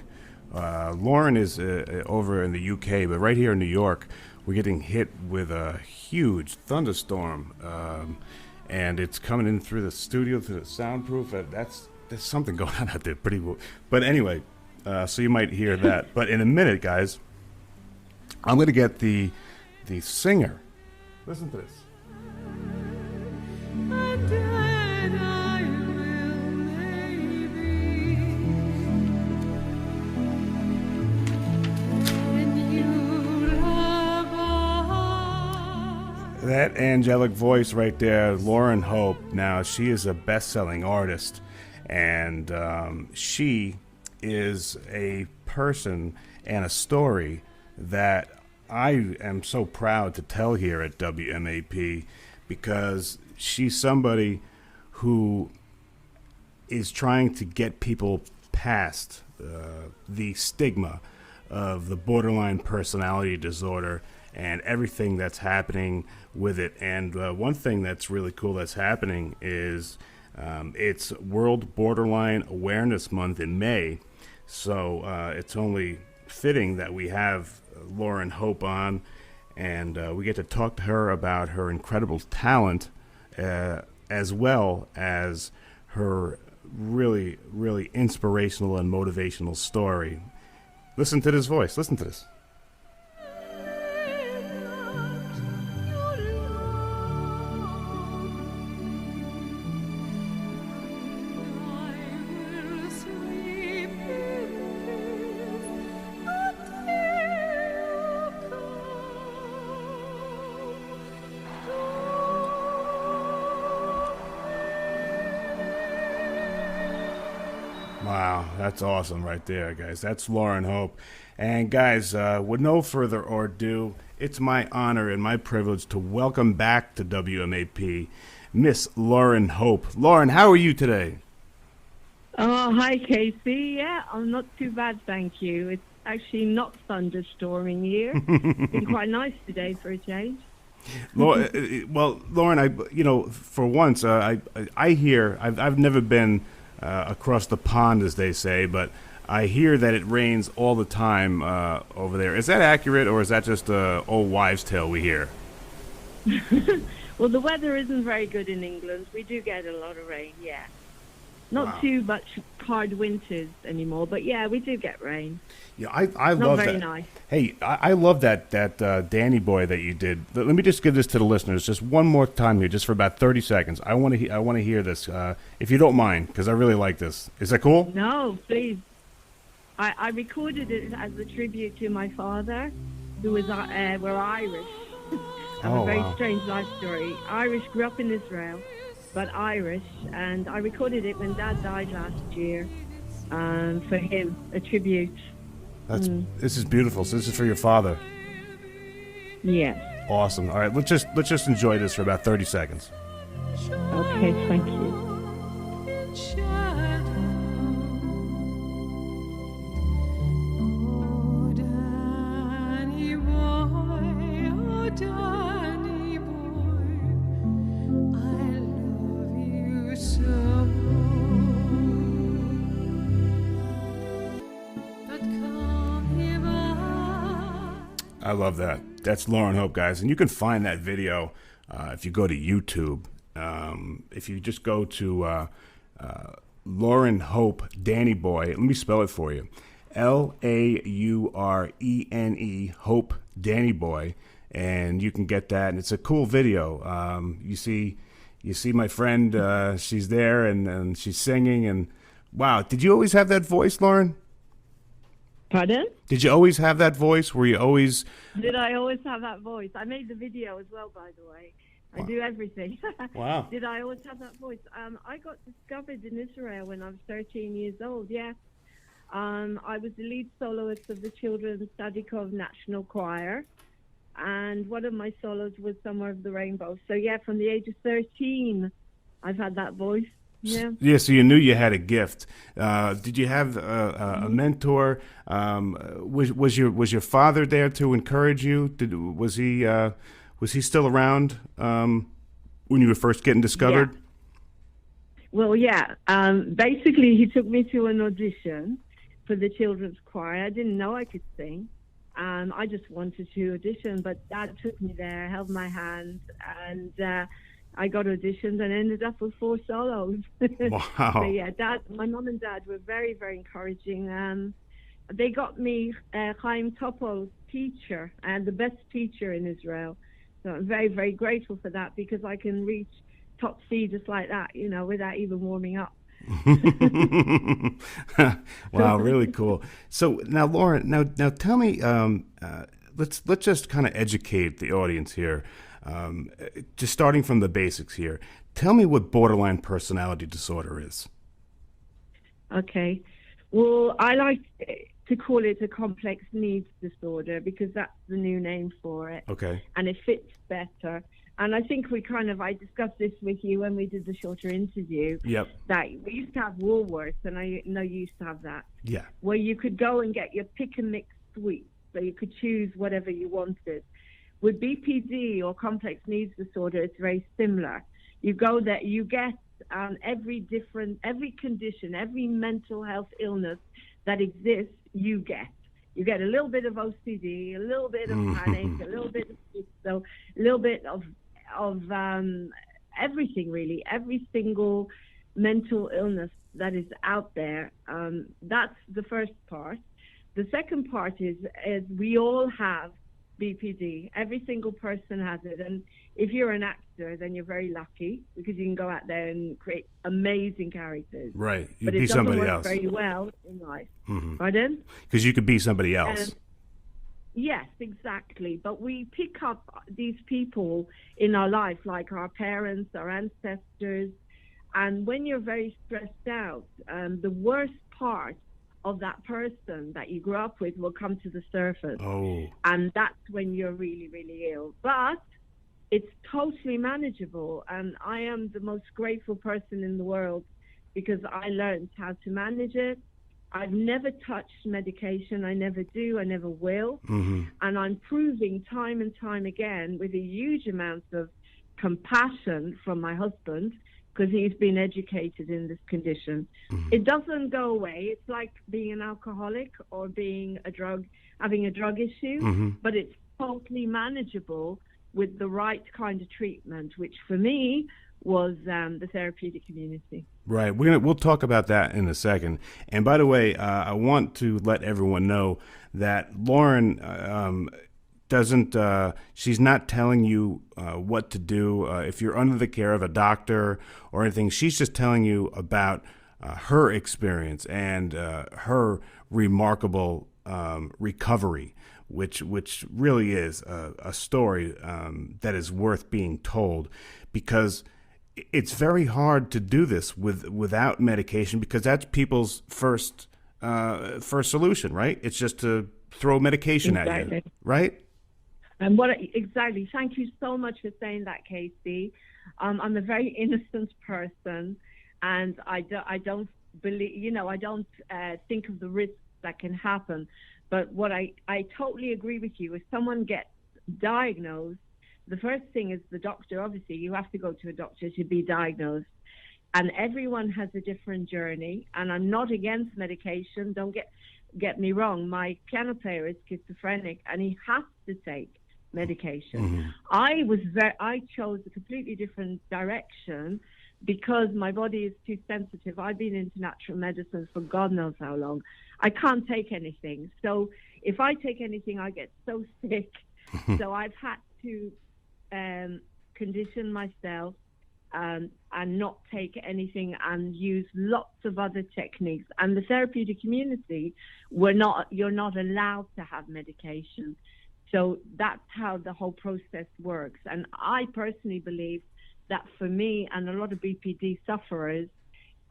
Speaker 2: Lauren is over in the UK, but right here in New York, we're getting hit with a huge thunderstorm, and it's coming in through the studio, through the soundproof. There's something going on out there, but anyway, so you might hear that. But in a minute, guys, I'm going to get the singer. Listen to this.
Speaker 4: And then I will maybe, when you love us.
Speaker 2: That angelic voice right there, Lauren Hope. Now, she is a best-selling artist, and she is a person and a story that I am so proud to tell here at WMAP, because she's somebody who is trying to get people past the stigma of the borderline personality disorder and everything that's happening with it. And one thing that's really cool that's happening is it's World Borderline Awareness Month in May. So it's only fitting that we have Lauren Hope on, and we get to talk to her about her incredible talent, as well as her really, really inspirational and motivational story. Listen to this voice. Listen to this. Wow, that's awesome right there, guys. That's Lauren Hope. And guys, with no further ado, it's my honor and my privilege to welcome back to WMAP Miss Lauren Hope. Lauren, how are you today?
Speaker 8: Oh, hi, Casey. Yeah, I'm not too bad, thank you. It's actually not thunderstorming here. It's been quite nice today for a change.
Speaker 2: Well, Lauren, for once, I hear I've never been across the pond, as they say, but I hear that it rains all the time over there. Is that accurate, or is that just a old wives' tale we hear?
Speaker 8: Well, the weather isn't very good in England. We do get a lot of rain, yeah. Not
Speaker 2: Wow.
Speaker 8: too much hard winters anymore, but yeah, we do get rain.
Speaker 2: Yeah, I
Speaker 8: Not
Speaker 2: love
Speaker 8: very
Speaker 2: that.
Speaker 8: nice.
Speaker 2: Hey, I love that Danny Boy that you did. Let me just give this to the listeners just one more time here, just for about 30 seconds. I want to hear this, if you don't mind, because I really like this. Is that cool?
Speaker 8: No, please. I recorded it as a tribute to my father, who was were Irish. I have
Speaker 2: Oh,
Speaker 8: a very
Speaker 2: wow.
Speaker 8: strange life story. Irish, grew up in Israel, but Irish, and I recorded it when Dad died last year for him, a tribute.
Speaker 2: This is beautiful. So this is for your father.
Speaker 8: Yes.
Speaker 2: Awesome. All right, let's just enjoy this for about 30 seconds.
Speaker 8: Okay, thank you.
Speaker 4: In shadow. Oh, Danny boy, oh, Danny boy, I love you so. But come here back.
Speaker 2: I love that. That's Lauren Hope, guys, and you can find that video if you go to YouTube. If you just go to Lauren Hope, Danny Boy. Let me spell it for you: LAURENE Hope, Danny Boy, and you can get that. And it's a cool video. You see my friend. She's there and she's singing. And wow, did you always have that voice, Lauren?
Speaker 8: Pardon?
Speaker 2: Did you always have that voice? Were you always?
Speaker 8: Did I always have that voice? I made the video as well, by the way. I do everything.
Speaker 2: Wow.
Speaker 8: Did I always have that voice? I got discovered in Israel when I was 13 years old, yeah. I was the lead soloist of the Children's Sadikov National Choir, and one of my solos was Summer of the Rainbow. So, yeah, from the age of 13, I've had that voice, yeah.
Speaker 2: Yeah, so you knew you had a gift. Did you have a mentor? Was your father there to encourage you? Was he still around when you were first getting discovered?
Speaker 8: Yeah. Well, yeah. Basically, he took me to an audition for the children's choir. I didn't know I could sing. I just wanted to audition, but Dad took me there, held my hand, and I got auditioned and ended up with 4 solos.
Speaker 2: Wow.
Speaker 8: So, yeah, my mom and Dad were very, very encouraging. They got me Chaim Topo's teacher, and the best teacher in Israel. So I'm very, very grateful for that, because I can reach top C just like that, without even warming up.
Speaker 2: Wow, really cool. So now, Lauren, now tell me. Let's just kind of educate the audience here. Just starting from the basics here. Tell me what borderline personality disorder is.
Speaker 8: Okay. Well, I like to call it a complex needs disorder, because that's the new name for it.
Speaker 2: Okay.
Speaker 8: And it fits better. And I think I discussed this with you when we did the shorter interview.
Speaker 2: Yep.
Speaker 8: That we used to have Woolworths, and I know you used to have that,
Speaker 2: Yeah.
Speaker 8: where you could go and get your pick and mix sweets, so you could choose whatever you wanted. With BPD, or complex needs disorder, it's very similar. You go there, you get every condition, every mental health illness that exists, you get. You get a little bit of OCD, a little bit of panic, a little bit of schizo, a little bit of everything, really. Every single mental illness that is out there. That's the first part. The second part is we all have BPD. Every single person has it. And if you're an actor, then you're very lucky, because you can go out there and create amazing characters.
Speaker 2: Right. You'd
Speaker 8: But
Speaker 2: be
Speaker 8: it doesn't
Speaker 2: somebody
Speaker 8: work
Speaker 2: else.
Speaker 8: very well in life.
Speaker 2: Mhm.
Speaker 8: Pardon?
Speaker 2: Because you could be somebody else.
Speaker 8: Yes, exactly. But we pick up these people in our life, like our parents, our ancestors. And when you're very stressed out, the worst part of that person that you grew up with will come to the surface.
Speaker 2: Oh.
Speaker 8: And that's when you're really, really ill. But it's totally manageable. And I am the most grateful person in the world because I learned how to manage it. I've never touched medication. I never do. I never will.
Speaker 2: Mm-hmm.
Speaker 8: And I'm proving time and time again with a huge amount of compassion from my husband, because he's been educated in this condition.
Speaker 2: Mm-hmm.
Speaker 8: It doesn't go away. It's like being an alcoholic or having a drug issue,
Speaker 2: Mm-hmm.
Speaker 8: but it's totally manageable with the right kind of treatment, which for me was the therapeutic community.
Speaker 2: Right. We'll talk about that in a second. And by the way, I want to let everyone know that Lauren doesn't. She's not telling you what to do if you're under the care of a doctor or anything. She's just telling you about her experience and her remarkable recovery, which really is a story that is worth being told, because it's very hard to do this without medication, because that's people's first solution, right? It's just to throw medication at you,
Speaker 8: Exactly.
Speaker 2: right?
Speaker 8: And exactly. Thank you so much for saying that, Casey. I'm a very innocent person, and I don't believe, I don't think of the risks that can happen. But what I totally agree with you. If someone gets diagnosed, the first thing is the doctor. Obviously, you have to go to a doctor to be diagnosed. And everyone has a different journey. And I'm not against medication. Don't get me wrong. My piano player is schizophrenic, and he has to take medication.
Speaker 2: Mm-hmm.
Speaker 8: I chose a completely different direction because my body is too sensitive. I've been into natural medicine for God knows how long. I can't take anything. So if I take anything, I get so sick. So I've had to condition myself and not take anything and use lots of other techniques. And the therapeutic community, you're not allowed to have medication. So that's how the whole process works. And I personally believe that for me and a lot of BPD sufferers,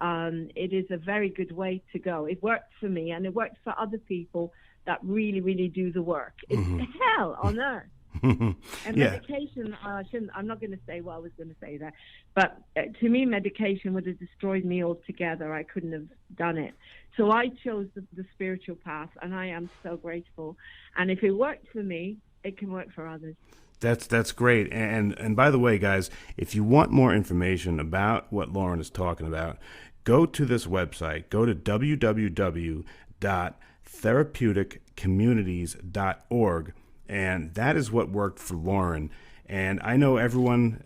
Speaker 8: it is a very good way to go. It worked for me, and it worked for other people that really, really do the work. It's hell on earth. And
Speaker 2: Yeah.
Speaker 8: medication, I'm not going to say, I was going to say that, but to me, medication would have destroyed me altogether. I couldn't have done it. So I chose the spiritual path, and I am so grateful. And if it worked for me, it can work for others.
Speaker 2: That's great. And by the way, guys, if you want more information about what Lauren is talking about, go to this website. Go to www.therapeuticcommunities.org. And that is what worked for Lauren. And I know everyone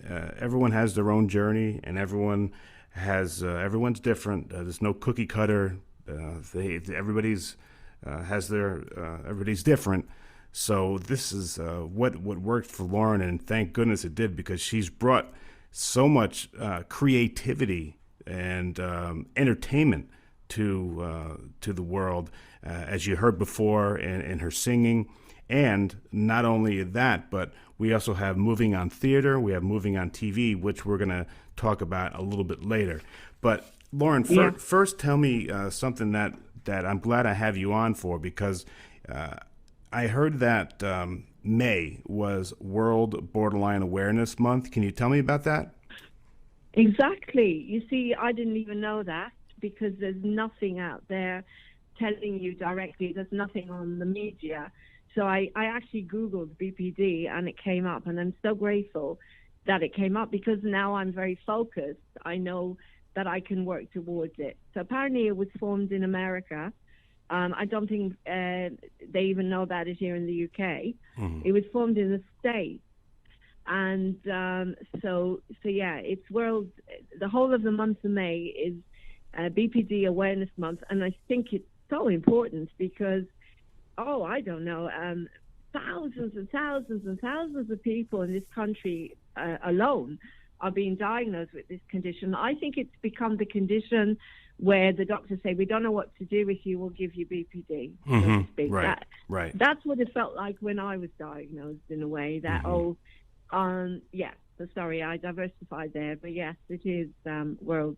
Speaker 2: has their own journey, and everyone's different. There's no cookie cutter. Everybody's different. So this is what worked for Lauren, and thank goodness it did, because she's brought so much creativity and entertainment to the world, as you heard before in her singing. And not only that, but we also have Moving on Theater, we have Moving on TV, which we're going to talk about a little bit later. But Lauren, first tell me something that I'm glad I have you on for, because I heard that May was World Borderline Awareness Month. Can you tell me about that?
Speaker 8: Exactly. You see, I didn't even know that, because there's nothing out there telling you directly. There's nothing on the media. So I actually Googled BPD, and it came up, and I'm so grateful that it came up, because now I'm very focused. I know that I can work towards it. So apparently it was formed in America. I don't think they even know about it here in the UK. Mm-hmm. It was formed in the States. And so yeah, it's the whole of the month of May is BPD Awareness Month. And I think it's so important because, I don't know, thousands and thousands and thousands of people in this country alone are being diagnosed with this condition. I think it's become the condition where the doctors say, we don't know what to do with you, we'll give you BPD, so to speak.
Speaker 2: Right.
Speaker 8: That's what it felt like when I was diagnosed, in a way, that, so sorry, I diversified there, but yes, it is World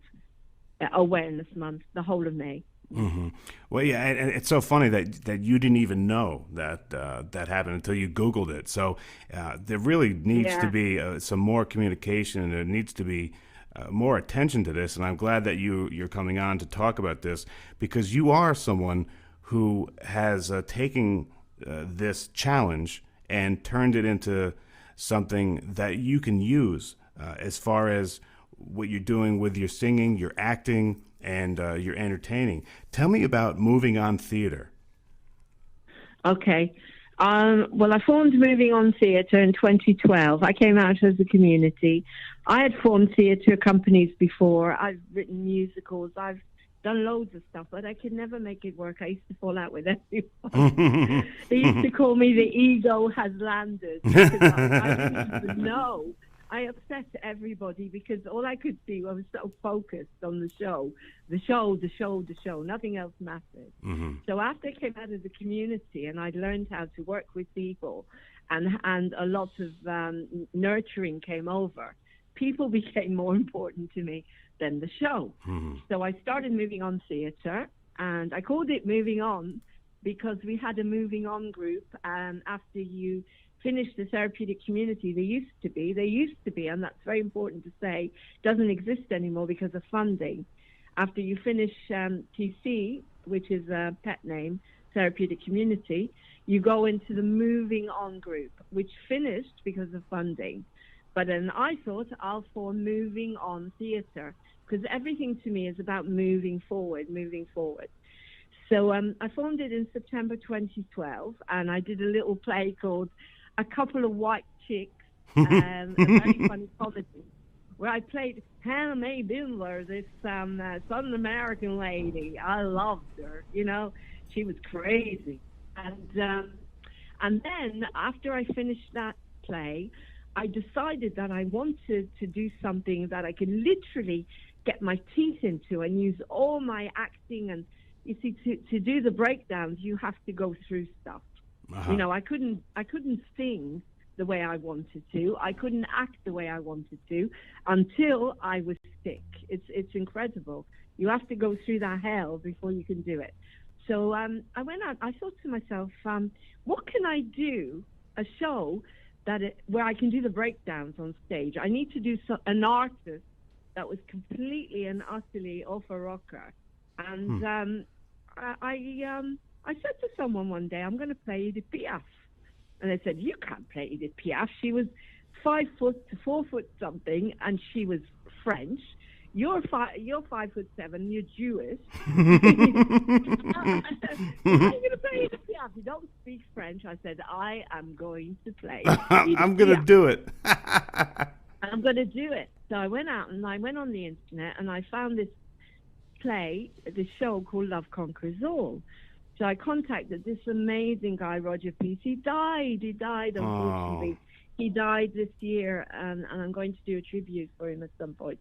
Speaker 8: Awareness Month, the whole of May.
Speaker 2: Well, yeah, and it's so funny that you didn't even know that that happened until you Googled it. So there really needs to
Speaker 8: Yeah.
Speaker 2: be some more communication, and there needs to be more attention to this. And I'm glad that you're coming on to talk about this because you are someone who has taken this challenge and turned it into something that you can use as far as what you're doing with your singing, your acting, and your entertaining. Tell me about Moving On Theater.
Speaker 8: Okay. Well, I formed Moving On Theatre in 2012. I came out as a community. I had formed theatre companies before. I've written musicals. I've done loads of stuff, but I could never make it work. I used to fall out with everyone. They used to call me the ego has landed because I didn't even know. I upset everybody because all I could see, I was so focused on the show, nothing else mattered. So after I came out of the community and I learned how to work with people and a lot of nurturing came over, people became more important to me than the show. So I started Moving On Theatre, and I called it Moving On because we had a Moving On group, and after you finish the therapeutic community, they used to be, and that's very important to say, doesn't exist anymore because of funding. After you finish TC, which is a pet name, therapeutic community, you go into the Moving On group, which finished because of funding. But then I thought I'll form Moving On Theatre because everything to me is about moving forward. So I formed it in September 2012, and I did a little play called A Couple of White Chicks, a very funny comedy, where I played Hannah Mae Bindler, this Southern American lady. I loved her, she was crazy. And then after I finished that play, I decided that I wanted to do something that I could literally get my teeth into and use all my acting. And you see, to do the breakdowns, you have to go through stuff. I couldn't sing the way I wanted to. I couldn't act the way I wanted to until I was sick. It's incredible. You have to go through that hell before you can do it. So I went out. I thought to myself, what can I do? A show where I can do the breakdowns on stage. I need to do an artist that was completely and utterly off a rocker. And I said to someone one day, I'm going to play Edith Piaf. And they said, you can't play Edith Piaf. She was 5 foot to 4 foot something, and she was French. You're 5'7", you're Jewish. I'm going to play Edith Piaf. You don't speak French. I said, I am going to play
Speaker 2: I'm going to do it.
Speaker 8: I'm going to do it. So I went out and I went on the internet and I found this show called Love Conquers All. So I contacted this amazing guy, Roger Peace. He died, unfortunately. He died this year, and I'm going to do a tribute for him at some point.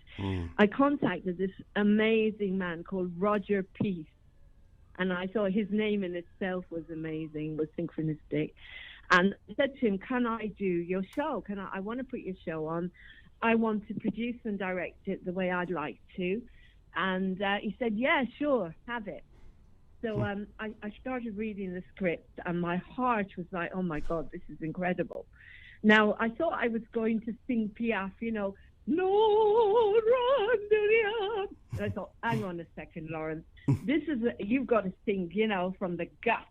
Speaker 8: I contacted this amazing man called Roger Peace, and I thought his name in itself was amazing, was synchronistic. And I said to him, can I do your show? I want to put your show on. I want to produce and direct it the way I'd like to. And he said, yeah, sure, have it. So I started reading the script, and my heart was like, oh, my God, this is incredible. Now, I thought I was going to sing Piaf, no, Randelian. And I thought, hang on a second, Lawrence. You've got to sing, from the gut.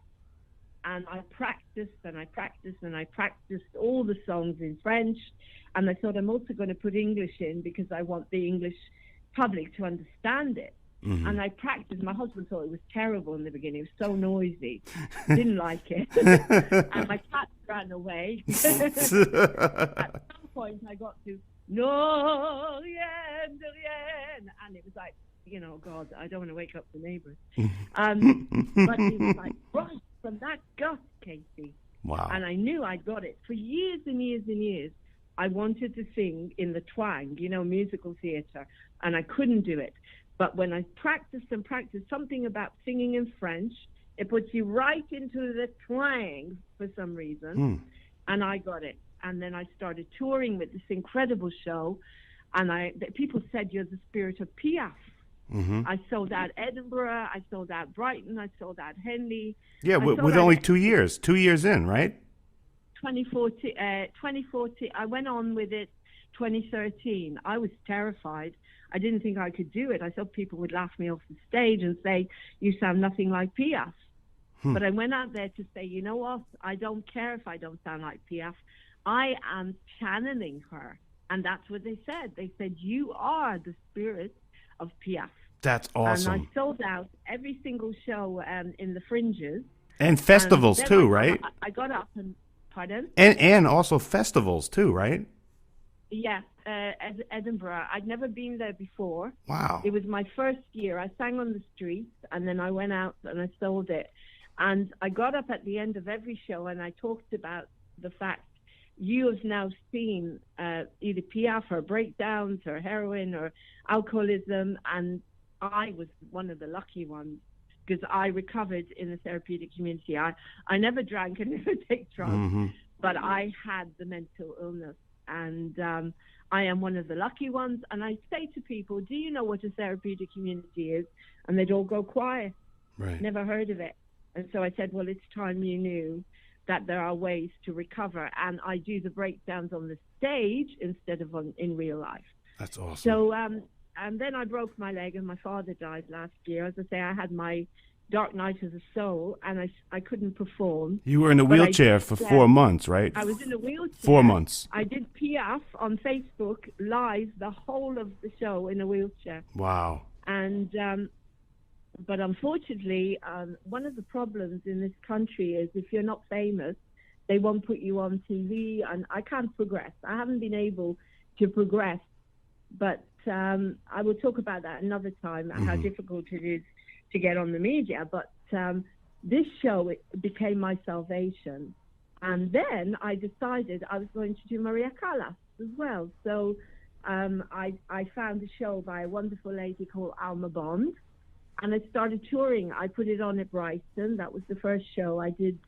Speaker 8: And I practiced and I practiced and I practiced all the songs in French. And I thought I'm also going to put English in because I want the English public to understand it. And I practiced. My husband thought it was terrible in the beginning. It was so noisy. Didn't like it. And my cat ran away. At some point, I got to, no, rien de rien. And it was like, God, I don't want to wake up the neighbors. But it was like, right from that gut, Casey.
Speaker 2: Wow.
Speaker 8: And I knew I'd got it. For years and years and years, I wanted to sing in the twang, musical theatre. And I couldn't do it. But when I practiced something about singing in French, it puts you right into the twang for some reason. And I got it. And then I started touring with this incredible show. And people said, you're the spirit of Piaf. I sold out Edinburgh. I sold out Brighton. I sold out Henley.
Speaker 2: Yeah,
Speaker 8: I sold
Speaker 2: with
Speaker 8: out
Speaker 2: only 2 years. 2 years in, right?
Speaker 8: 2014. I went on with it 2013. I was terrified. I didn't think I could do it. I thought people would laugh me off the stage and say, "You sound nothing like Piaf." But I went out there to say, you know what? I don't care if I don't sound like Piaf. I am channeling her. And that's what they said. They said, you are the spirit of Piaf.
Speaker 2: That's awesome.
Speaker 8: And I sold out every single show in the fringes.
Speaker 2: And festivals
Speaker 8: then
Speaker 2: too, right?
Speaker 8: I got up and, pardon?
Speaker 2: And also festivals too, right?
Speaker 8: Yeah, Edinburgh. I'd never been there before.
Speaker 2: Wow.
Speaker 8: It was my first year. I sang on the streets, and then I went out and I sold it. And I got up at the end of every show and I talked about the fact you have now seen either Piaf or breakdowns or heroin or alcoholism. And I was one of the lucky ones because I recovered in the therapeutic community. I never drank and never take drugs, but I had the mental illness. And I am one of the lucky ones. And I say to people, do you know what a therapeutic community is? And they'd all go quiet.
Speaker 2: Right.
Speaker 8: Never heard of it. And so I said, well, it's time you knew that there are ways to recover. And I do the breakdowns on the stage instead of in real life.
Speaker 2: That's awesome.
Speaker 8: So, and then I broke my leg and my father died last year. As I say, I had my dark night of the soul and I couldn't perform.
Speaker 2: You were in a wheelchair for 4 months, right?
Speaker 8: I was in a wheelchair.
Speaker 2: 4 months.
Speaker 8: I did Piaf on Facebook live the whole of the show in a wheelchair.
Speaker 2: Wow.
Speaker 8: And, but unfortunately, one of the problems in this country is if you're not famous, they won't put you on TV, and I can't progress. I haven't been able to progress, but I will talk about that another time, how difficult it is to get on the media. But this show, it became my salvation. And then I decided I was going to do Maria Callas as well. So I found a show by a wonderful lady called Alma Bond. And I started touring. I put it on at Brighton. That was the first show I did.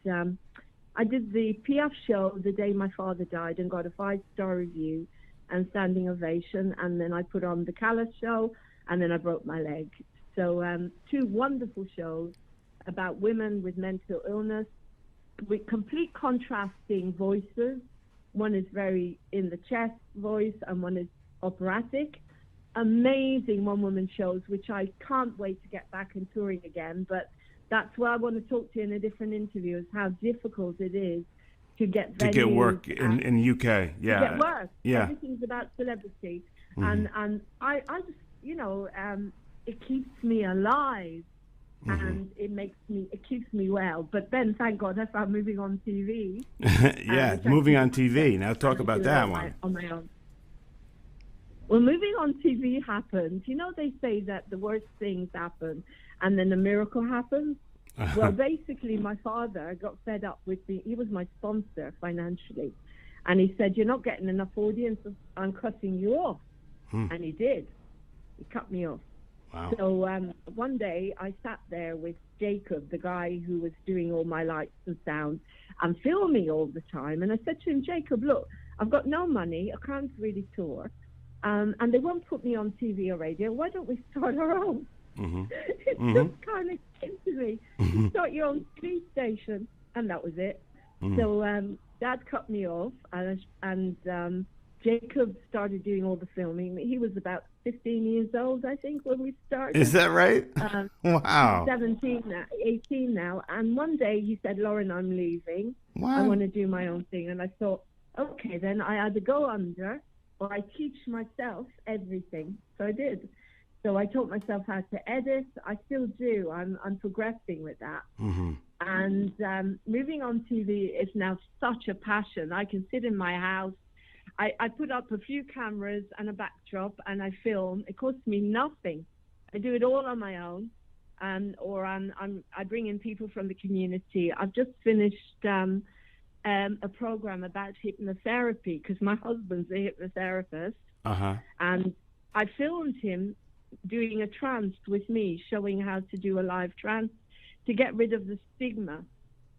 Speaker 8: I did the Piaf show the day my father died and got a 5-star review and standing ovation. And then I put on the Callas show, and then I broke my leg. So 2 wonderful shows about women with mental illness with complete contrasting voices. One is very in the chest voice, and one is operatic. Amazing one-woman shows, which I can't wait to get back and touring again. But that's what I want to talk to you in a different interview, is how difficult it is to get
Speaker 2: work in UK. Yeah.
Speaker 8: To get work.
Speaker 2: Yeah.
Speaker 8: Everything's about celebrity. And I just, you know, it keeps me alive. And it keeps me well. But then, thank God, I found Moving on TV.
Speaker 2: Yeah, Moving on TV. Now talk about that one.
Speaker 8: On my own. Well, Moving on TV happened. You know, they say that the worst things happen and then a miracle happens. Well, basically, my father got fed up with me. He was my sponsor financially. And he said, you're not getting enough audience. I'm cutting you off. And he did. He cut me off.
Speaker 2: Wow.
Speaker 8: So one day I sat there with Jacob, the guy who was doing all my lights and sound and filming all the time. And I said to him, Jacob, look, I've got no money. I can't really tour. And they won't put me on TV or radio. Why don't we start our own? It just kind of came to me. Start your own TV station. And that was it. So Dad cut me off. And Jacob started doing all the filming. He was about 15 years old, I think, when we started.
Speaker 2: Is that right? Wow.
Speaker 8: 17 now, 18 now. And one day he said, Lauren, I'm leaving.
Speaker 2: Wow.
Speaker 8: I want to do my own thing. And I thought, okay, then I either go under or I teach myself everything. So I did. So I taught myself how to edit. I still do. I'm progressing with that. And moving on TV is now such a passion. I can sit in my house. I put up a few cameras and a backdrop and I film. It costs me nothing. I do it all on my own. Or I bring in people from the community. I've just finished a program about hypnotherapy because my husband's a hypnotherapist. And I filmed him doing a trance with me, showing how to do a live trance to get rid of the stigma.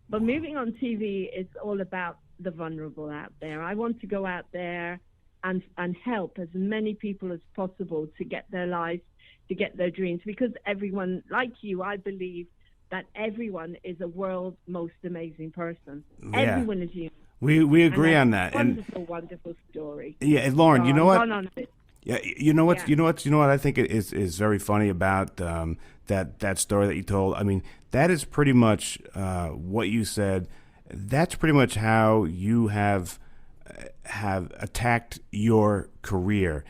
Speaker 8: But moving on TV is all about the vulnerable out there. I want to go out there and help as many people as possible to get their lives, to get their dreams. Because everyone, like you, I believe that everyone is a world's most amazing person.
Speaker 2: Yeah.
Speaker 8: Everyone is unique.
Speaker 2: We agree
Speaker 8: And
Speaker 2: on
Speaker 8: that's
Speaker 2: that.
Speaker 8: a
Speaker 2: And
Speaker 8: wonderful, wonderful story.
Speaker 2: yeah, and Lauren,
Speaker 8: So
Speaker 2: you know
Speaker 8: I've
Speaker 2: what?
Speaker 8: gone on a bit.
Speaker 2: Yeah, you know what?
Speaker 8: Yeah.
Speaker 2: You know what I think is very funny about that story that you told. I mean, that is pretty much what you said. That's pretty much how you have attacked your career.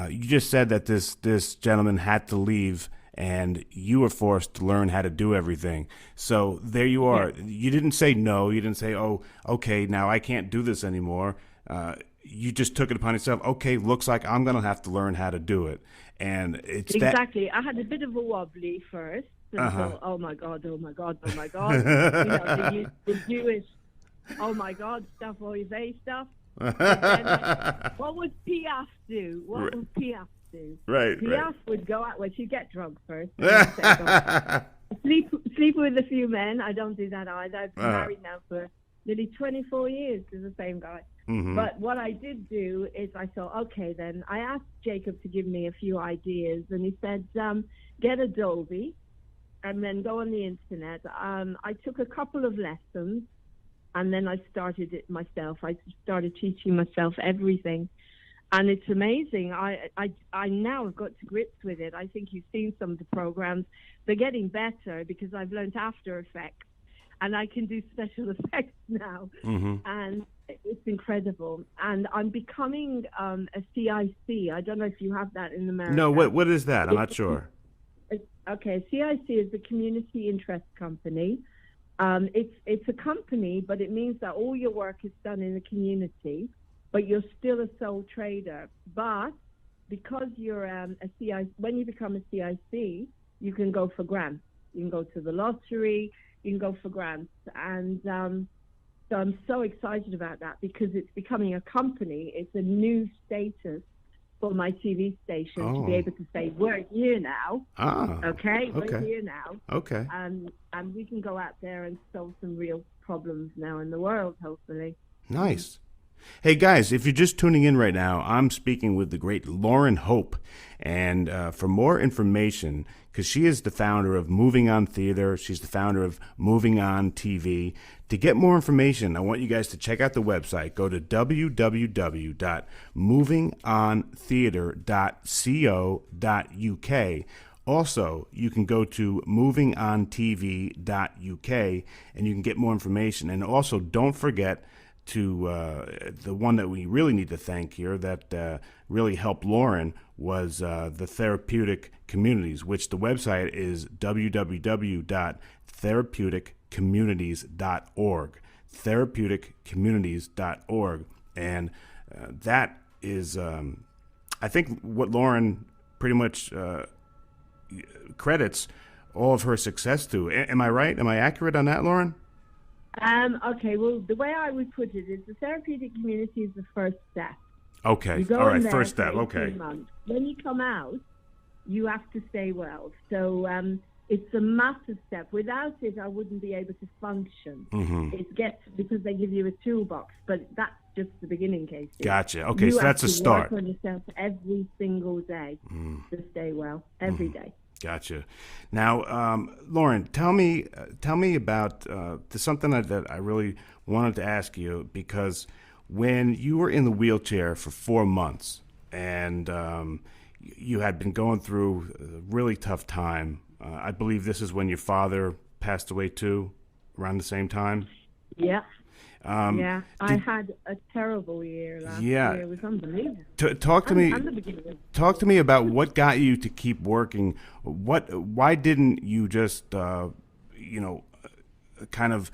Speaker 2: You just said that this gentleman had to leave, and you were forced to learn how to do everything. So there you are.
Speaker 8: Yeah.
Speaker 2: You didn't say no. You didn't say, "Oh, okay, now I can't do this anymore." You just took it upon yourself. Okay, looks like I'm going to have to learn how to do it, and it's
Speaker 8: Exactly. I had a bit of a wobbly first. And
Speaker 2: Uh-huh.
Speaker 8: thought, oh my God, oh my God, oh my God. You know, the Jewish, oh my God stuff, oy vey stuff. And then, what would Piaf do? What would Piaf do?
Speaker 2: Right,
Speaker 8: Piaf would go out, well, she'd get drunk first. And then say, "Go sleep with a few men." I don't do that either. I've been married now for nearly 24 years to the same guy.
Speaker 2: Mhm.
Speaker 8: But what I did do is I thought, okay, then I asked Jacob to give me a few ideas, and he said, get Adobe and then go on the internet. I took a couple of lessons, and then I started it myself. I started teaching myself everything, and it's amazing. I now have got to grips with it. I think you've seen some of the programs. They're getting better because I've learned After Effects, and I can do special effects now.
Speaker 2: Mm-hmm.
Speaker 8: And it's incredible. And I'm becoming a CIC. I don't know if you have that in America.
Speaker 2: No, what is that? I'm not sure.
Speaker 8: Okay, CIC is the Community Interest Company. It's a company, but it means that all your work is done in the community, but you're still a sole trader. But because you're a CIC, when you become a CIC, you can go for grants. You can go to the lottery. You can go for grants. And so I'm so excited about that because it's becoming a company. It's a new status for my TV station to be able to say, we're here now.
Speaker 2: Okay.
Speaker 8: We're here now.
Speaker 2: Okay.
Speaker 8: And we can go out there and solve some real problems now in the world, hopefully.
Speaker 2: Nice. Hey guys, if you're just tuning in right now, I'm speaking with the great Lauren Hope. And for more information, because she is the founder of Moving On Theater, she's the founder of Moving On TV. To get more information, I want you guys to check out the website. Go to www.movingontheater.co.uk. Also, you can go to movingontv.uk and you can get more information. And also, don't forget to the one that we really need to thank here that really helped Lauren was the Therapeutic Communities, which the website is www.therapeuticcommunities.org. Therapeuticcommunities.org. And that is, I think, what Lauren pretty much credits all of her success to. Am I right? Am I accurate on that, Lauren?
Speaker 8: Okay, well, the way I would put it is the therapeutic community is the first step.
Speaker 2: Okay,
Speaker 8: You go
Speaker 2: all right,
Speaker 8: in there
Speaker 2: first
Speaker 8: for
Speaker 2: step,
Speaker 8: 18
Speaker 2: okay.
Speaker 8: months. When you come out, you have to stay well. So it's a massive step. Without it, I wouldn't be able to function.
Speaker 2: Mm-hmm.
Speaker 8: Because they give you a toolbox, but that's just the beginning, Casey.
Speaker 2: Gotcha. Okay,
Speaker 8: You
Speaker 2: so
Speaker 8: have
Speaker 2: that's a
Speaker 8: to
Speaker 2: start.
Speaker 8: work on yourself every single day to stay well, every day.
Speaker 2: Gotcha. Now, Lauren, tell me about something that I really wanted to ask you, because when you were in the wheelchair for 4 months and you had been going through a really tough time, I believe this is when your father passed away too, around the same time.
Speaker 8: Yeah. I had a terrible year last year. It was unbelievable.
Speaker 2: Talk to me.
Speaker 8: And the beginning.
Speaker 2: Talk to me about what got you to keep working. Why didn't you just, kind of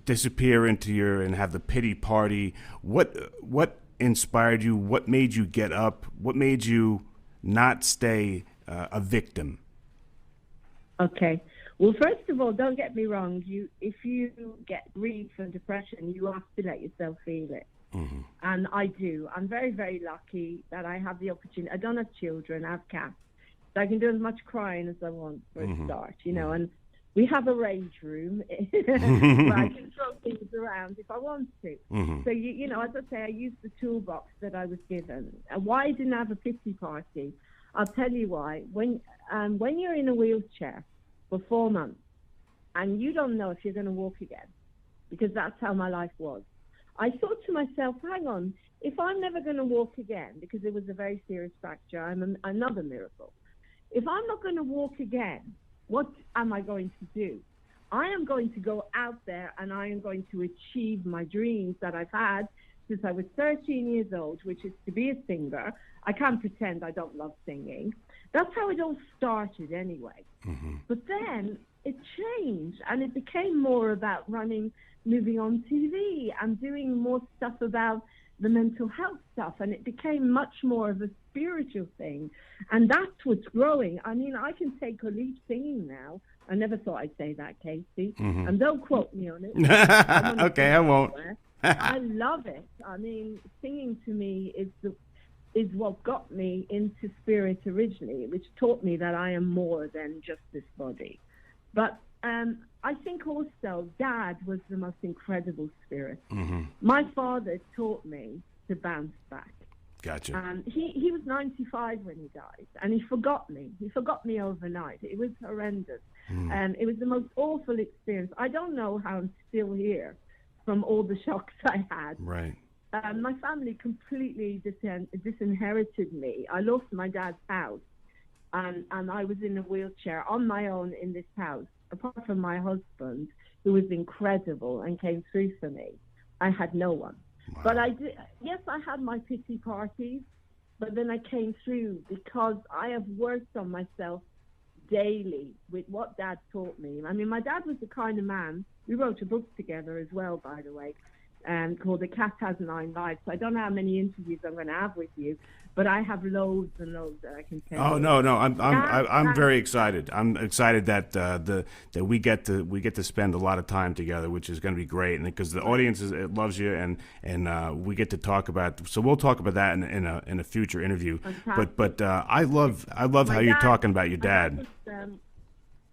Speaker 2: disappear into and have the pity party? What inspired you? What made you get up? What made you not stay a victim?
Speaker 8: Okay. Well, first of all, don't get me wrong. If you get grief and depression, you have to let yourself feel it. Mm-hmm. And I do. I'm very, very lucky that I have the opportunity. I don't have children. I have cats. So I can do as much crying as I want for a start, and We have a rage room where I can throw things around if I want to. So, you know, as I say, I use the toolbox that I was given. Why I didn't have a pity party? I'll tell you why. When you're in a wheelchair for 4 months and you don't know if you're going to walk again, because that's how my life was, I thought to myself, hang on, if I'm never going to walk again, because it was a very serious fracture, I'm another miracle. If I'm not going to walk again, what am I going to do? I am going to go out there and I am going to achieve my dreams that I've had since I was 13 years old, which is to be a singer. I can't pretend I don't love singing. That's how it all started anyway. But then it changed and it became more about moving on TV and doing more stuff about the mental health stuff, and it became much more of a spiritual thing, and that's what's growing. I mean, I can take or leave singing now. I never thought I'd say that, Casey, and don't quote me on it.
Speaker 2: Okay, I won't.
Speaker 8: I love it. I mean, singing to me is what got me into spirit originally, which taught me that I am more than just this body. But I think also Dad was the most incredible spirit. My father taught me to bounce back.
Speaker 2: Gotcha.
Speaker 8: He was 95 when he died, and he forgot me. He forgot me overnight. It was horrendous. It was the most awful experience. I don't know how I'm still here from all the shocks I had.
Speaker 2: Right.
Speaker 8: My family completely disinherited me. I lost my dad's house, and I was in a wheelchair on my own in this house. Apart from my husband, who was incredible and came through for me, I had no one.
Speaker 2: Wow.
Speaker 8: But I did. Yes, I had my pity parties, but then I came through because I have worked on myself daily with what Dad taught me. I mean, my dad was the kind of man. We wrote a book together as well, by the way, called The Cat Has 9 Lives. So I don't know how many interviews I'm going to have with you, but I have loads and loads that I can tell you.
Speaker 2: Oh no, I'm very excited. I'm excited that that we get to spend a lot of time together, which is going to be great, and because the audience loves you, and we get to talk about. So we'll talk about that in a future interview.
Speaker 8: Fantastic.
Speaker 2: But I love how you're talking about your dad.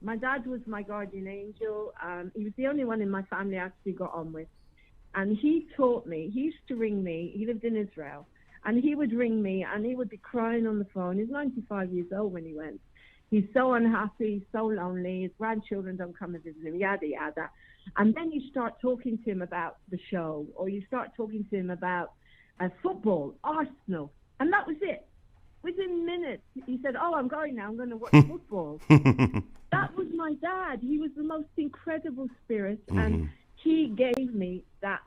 Speaker 8: My dad was my guardian angel. He was the only one in my family I actually got on with. And he taught me, he used to ring me, he lived in Israel, and he would ring me and he would be crying on the phone. He's 95 years old when he went. He's so unhappy, so lonely, his grandchildren don't come and visit him, yada, yada. And then you start talking to him about the show, or you start talking to him about football, Arsenal, and that was it. Within minutes, he said, oh, I'm going now, I'm going to watch football. That was my dad. He was the most incredible spirit, and he gave me that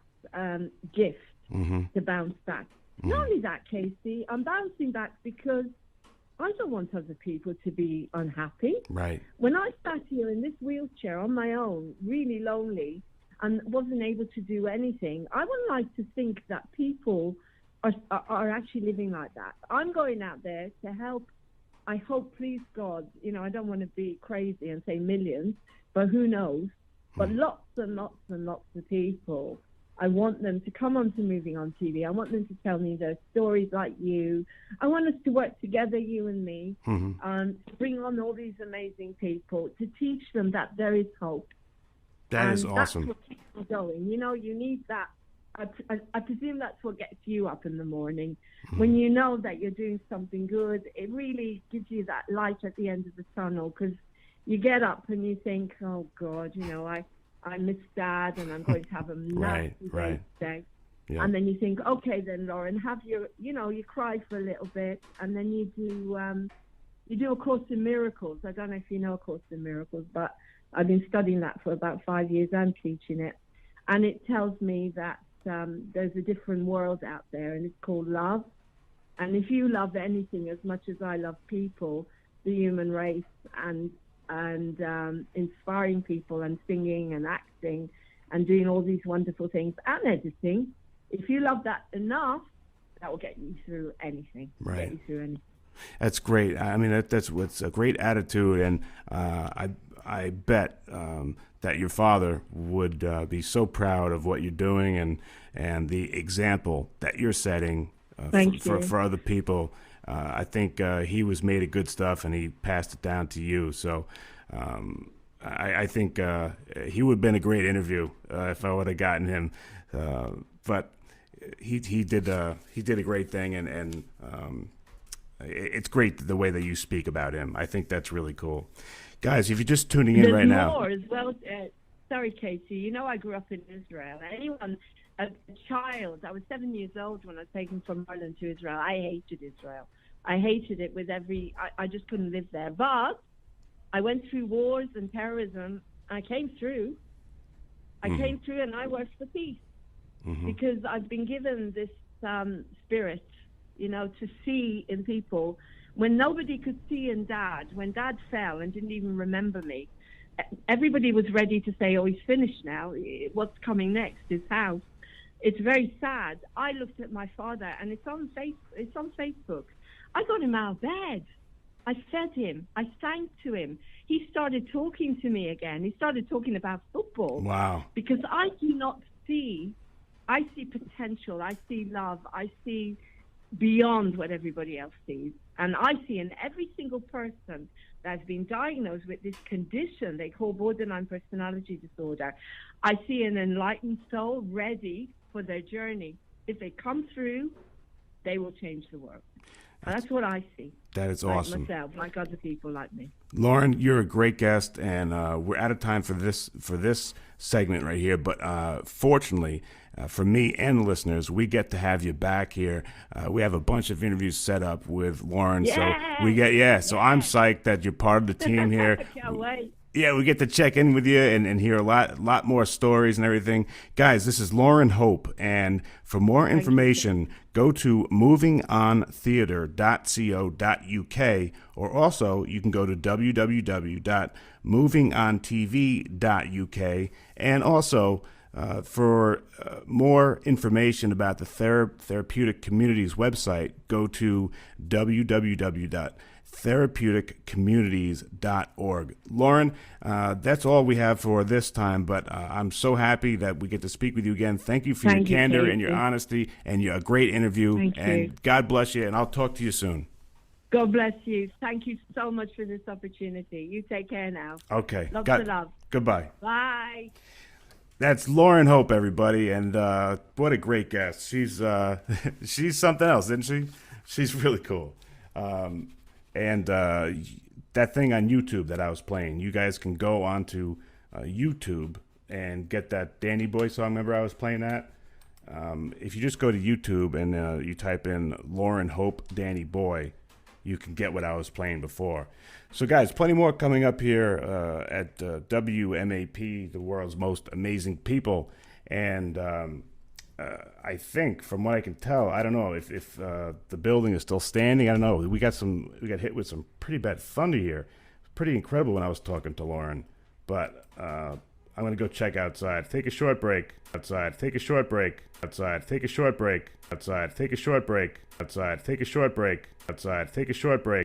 Speaker 8: gift to bounce back. Not only that, Casey, I'm bouncing back because I don't want other people to be unhappy.
Speaker 2: Right.
Speaker 8: When I sat here in this wheelchair on my own, really lonely, and wasn't able to do anything, I would like to think that people are actually living like that. I'm going out there to help. I hope, please God, you know, I don't want to be crazy and say millions, but who knows? But lots and lots and lots of people, I want them to come on to Moving on TV. I want them to tell me their stories like you. I want us to work together, you and me, to bring on all these amazing people, to teach them that there is hope.
Speaker 2: That is awesome.
Speaker 8: That's what keeps me going. You know, you need that. I presume that's what gets you up in the morning. When you know that you're doing something good, it really gives you that light at the end of the tunnel, because you get up and you think, oh, God, you know, I miss Dad and I'm going to have a nasty day today. Yeah. And then you think, okay, then, Lauren, have your, you know, you cry for a little bit, and then you do A Course in Miracles. I don't know if you know A Course in Miracles, but I've been studying that for about 5 years and teaching it. And it tells me that there's a different world out there, and it's called love. And if you love anything as much as I love people, the human race, and inspiring people and singing and acting and doing all these wonderful things and editing, if you love that enough, that will get you through anything.
Speaker 2: Right.
Speaker 8: Get you through anything.
Speaker 2: That's great. I mean, that's what's a great attitude, and I bet that your father would be so proud of what you're doing and the example that you're setting for other people. I think he was made of good stuff, and he passed it down to you. So I think he would have been a great interview if I would have gotten him. But he did a great thing, and it's great the way that you speak about him. I think that's really cool. Guys, if you're just tuning in
Speaker 8: There's
Speaker 2: right now.
Speaker 8: more as well. Sorry, Katie. You know I grew up in Israel. A child, I was 7 years old when I was taken from Ireland to Israel. I hated Israel. I hated it with I just couldn't live there. But I went through wars and terrorism. I came through. Came through and I worked for peace. Because I've been given this spirit, to see in people when nobody could see in Dad. When Dad fell and didn't even remember me, everybody was ready to say, "Oh, he's finished now. What's coming next? His house." It's very sad. I looked at my father, and it's on Facebook. I got him out of bed. I fed him. I sang to him. He started talking to me again. He started talking about football.
Speaker 2: Wow.
Speaker 8: Because I do not see. I see potential. I see love. I see beyond what everybody else sees. And I see in every single person that's been diagnosed with this condition they call borderline personality disorder, I see an enlightened soul ready for their journey. If they come through, they will change the world. And that's what I see.
Speaker 2: That is
Speaker 8: like
Speaker 2: awesome.
Speaker 8: Myself, like other people like me.
Speaker 2: Lauren, you're a great guest, and we're out of time for this segment right here. But fortunately, for me and the listeners, we get to have you back here. We have a bunch of interviews set up with Lauren, so So I'm psyched that you're part of the team here.
Speaker 8: Can't wait.
Speaker 2: Yeah, we get to check in with you and hear a lot more stories and everything. Guys, this is Lauren Hope, and for more information, go to movingontheater.co.uk, or also you can go to www.movingontv.uk, and also for more information about the Therapeutic Communities website, go to www.therapeuticommunities.org. Lauren, that's all we have for this time, but I'm so happy that we get to speak with you again. Thank you for your candor and your honesty, and you're a great interview.
Speaker 8: Thank you.
Speaker 2: God bless you, and I'll talk to you soon.
Speaker 8: God bless you. Thank you so much for this opportunity. You take care now.
Speaker 2: Okay.
Speaker 8: Lots of love.
Speaker 2: Goodbye.
Speaker 8: Bye.
Speaker 2: That's Lauren Hope, everybody, and what a great guest. She's she's something else, isn't she? She's really cool. And that thing on YouTube that I was playing, you guys can go onto YouTube and get that Danny Boy song. Remember I was playing that? If you just go to YouTube and you type in Lauren Hope Danny Boy, you can get what I was playing before. So, guys, plenty more coming up here at WMAP, the world's most amazing people. And I think, from what I can tell, I don't know if the building is still standing. I don't know. We got hit with some pretty bad thunder here. Pretty incredible when I was talking to Lauren. But I'm going to go check outside. Take a short break. Outside. Take a short break. Outside. Take a short break. Outside. Take a short break. Outside. Take a short break. Outside. Take a short break.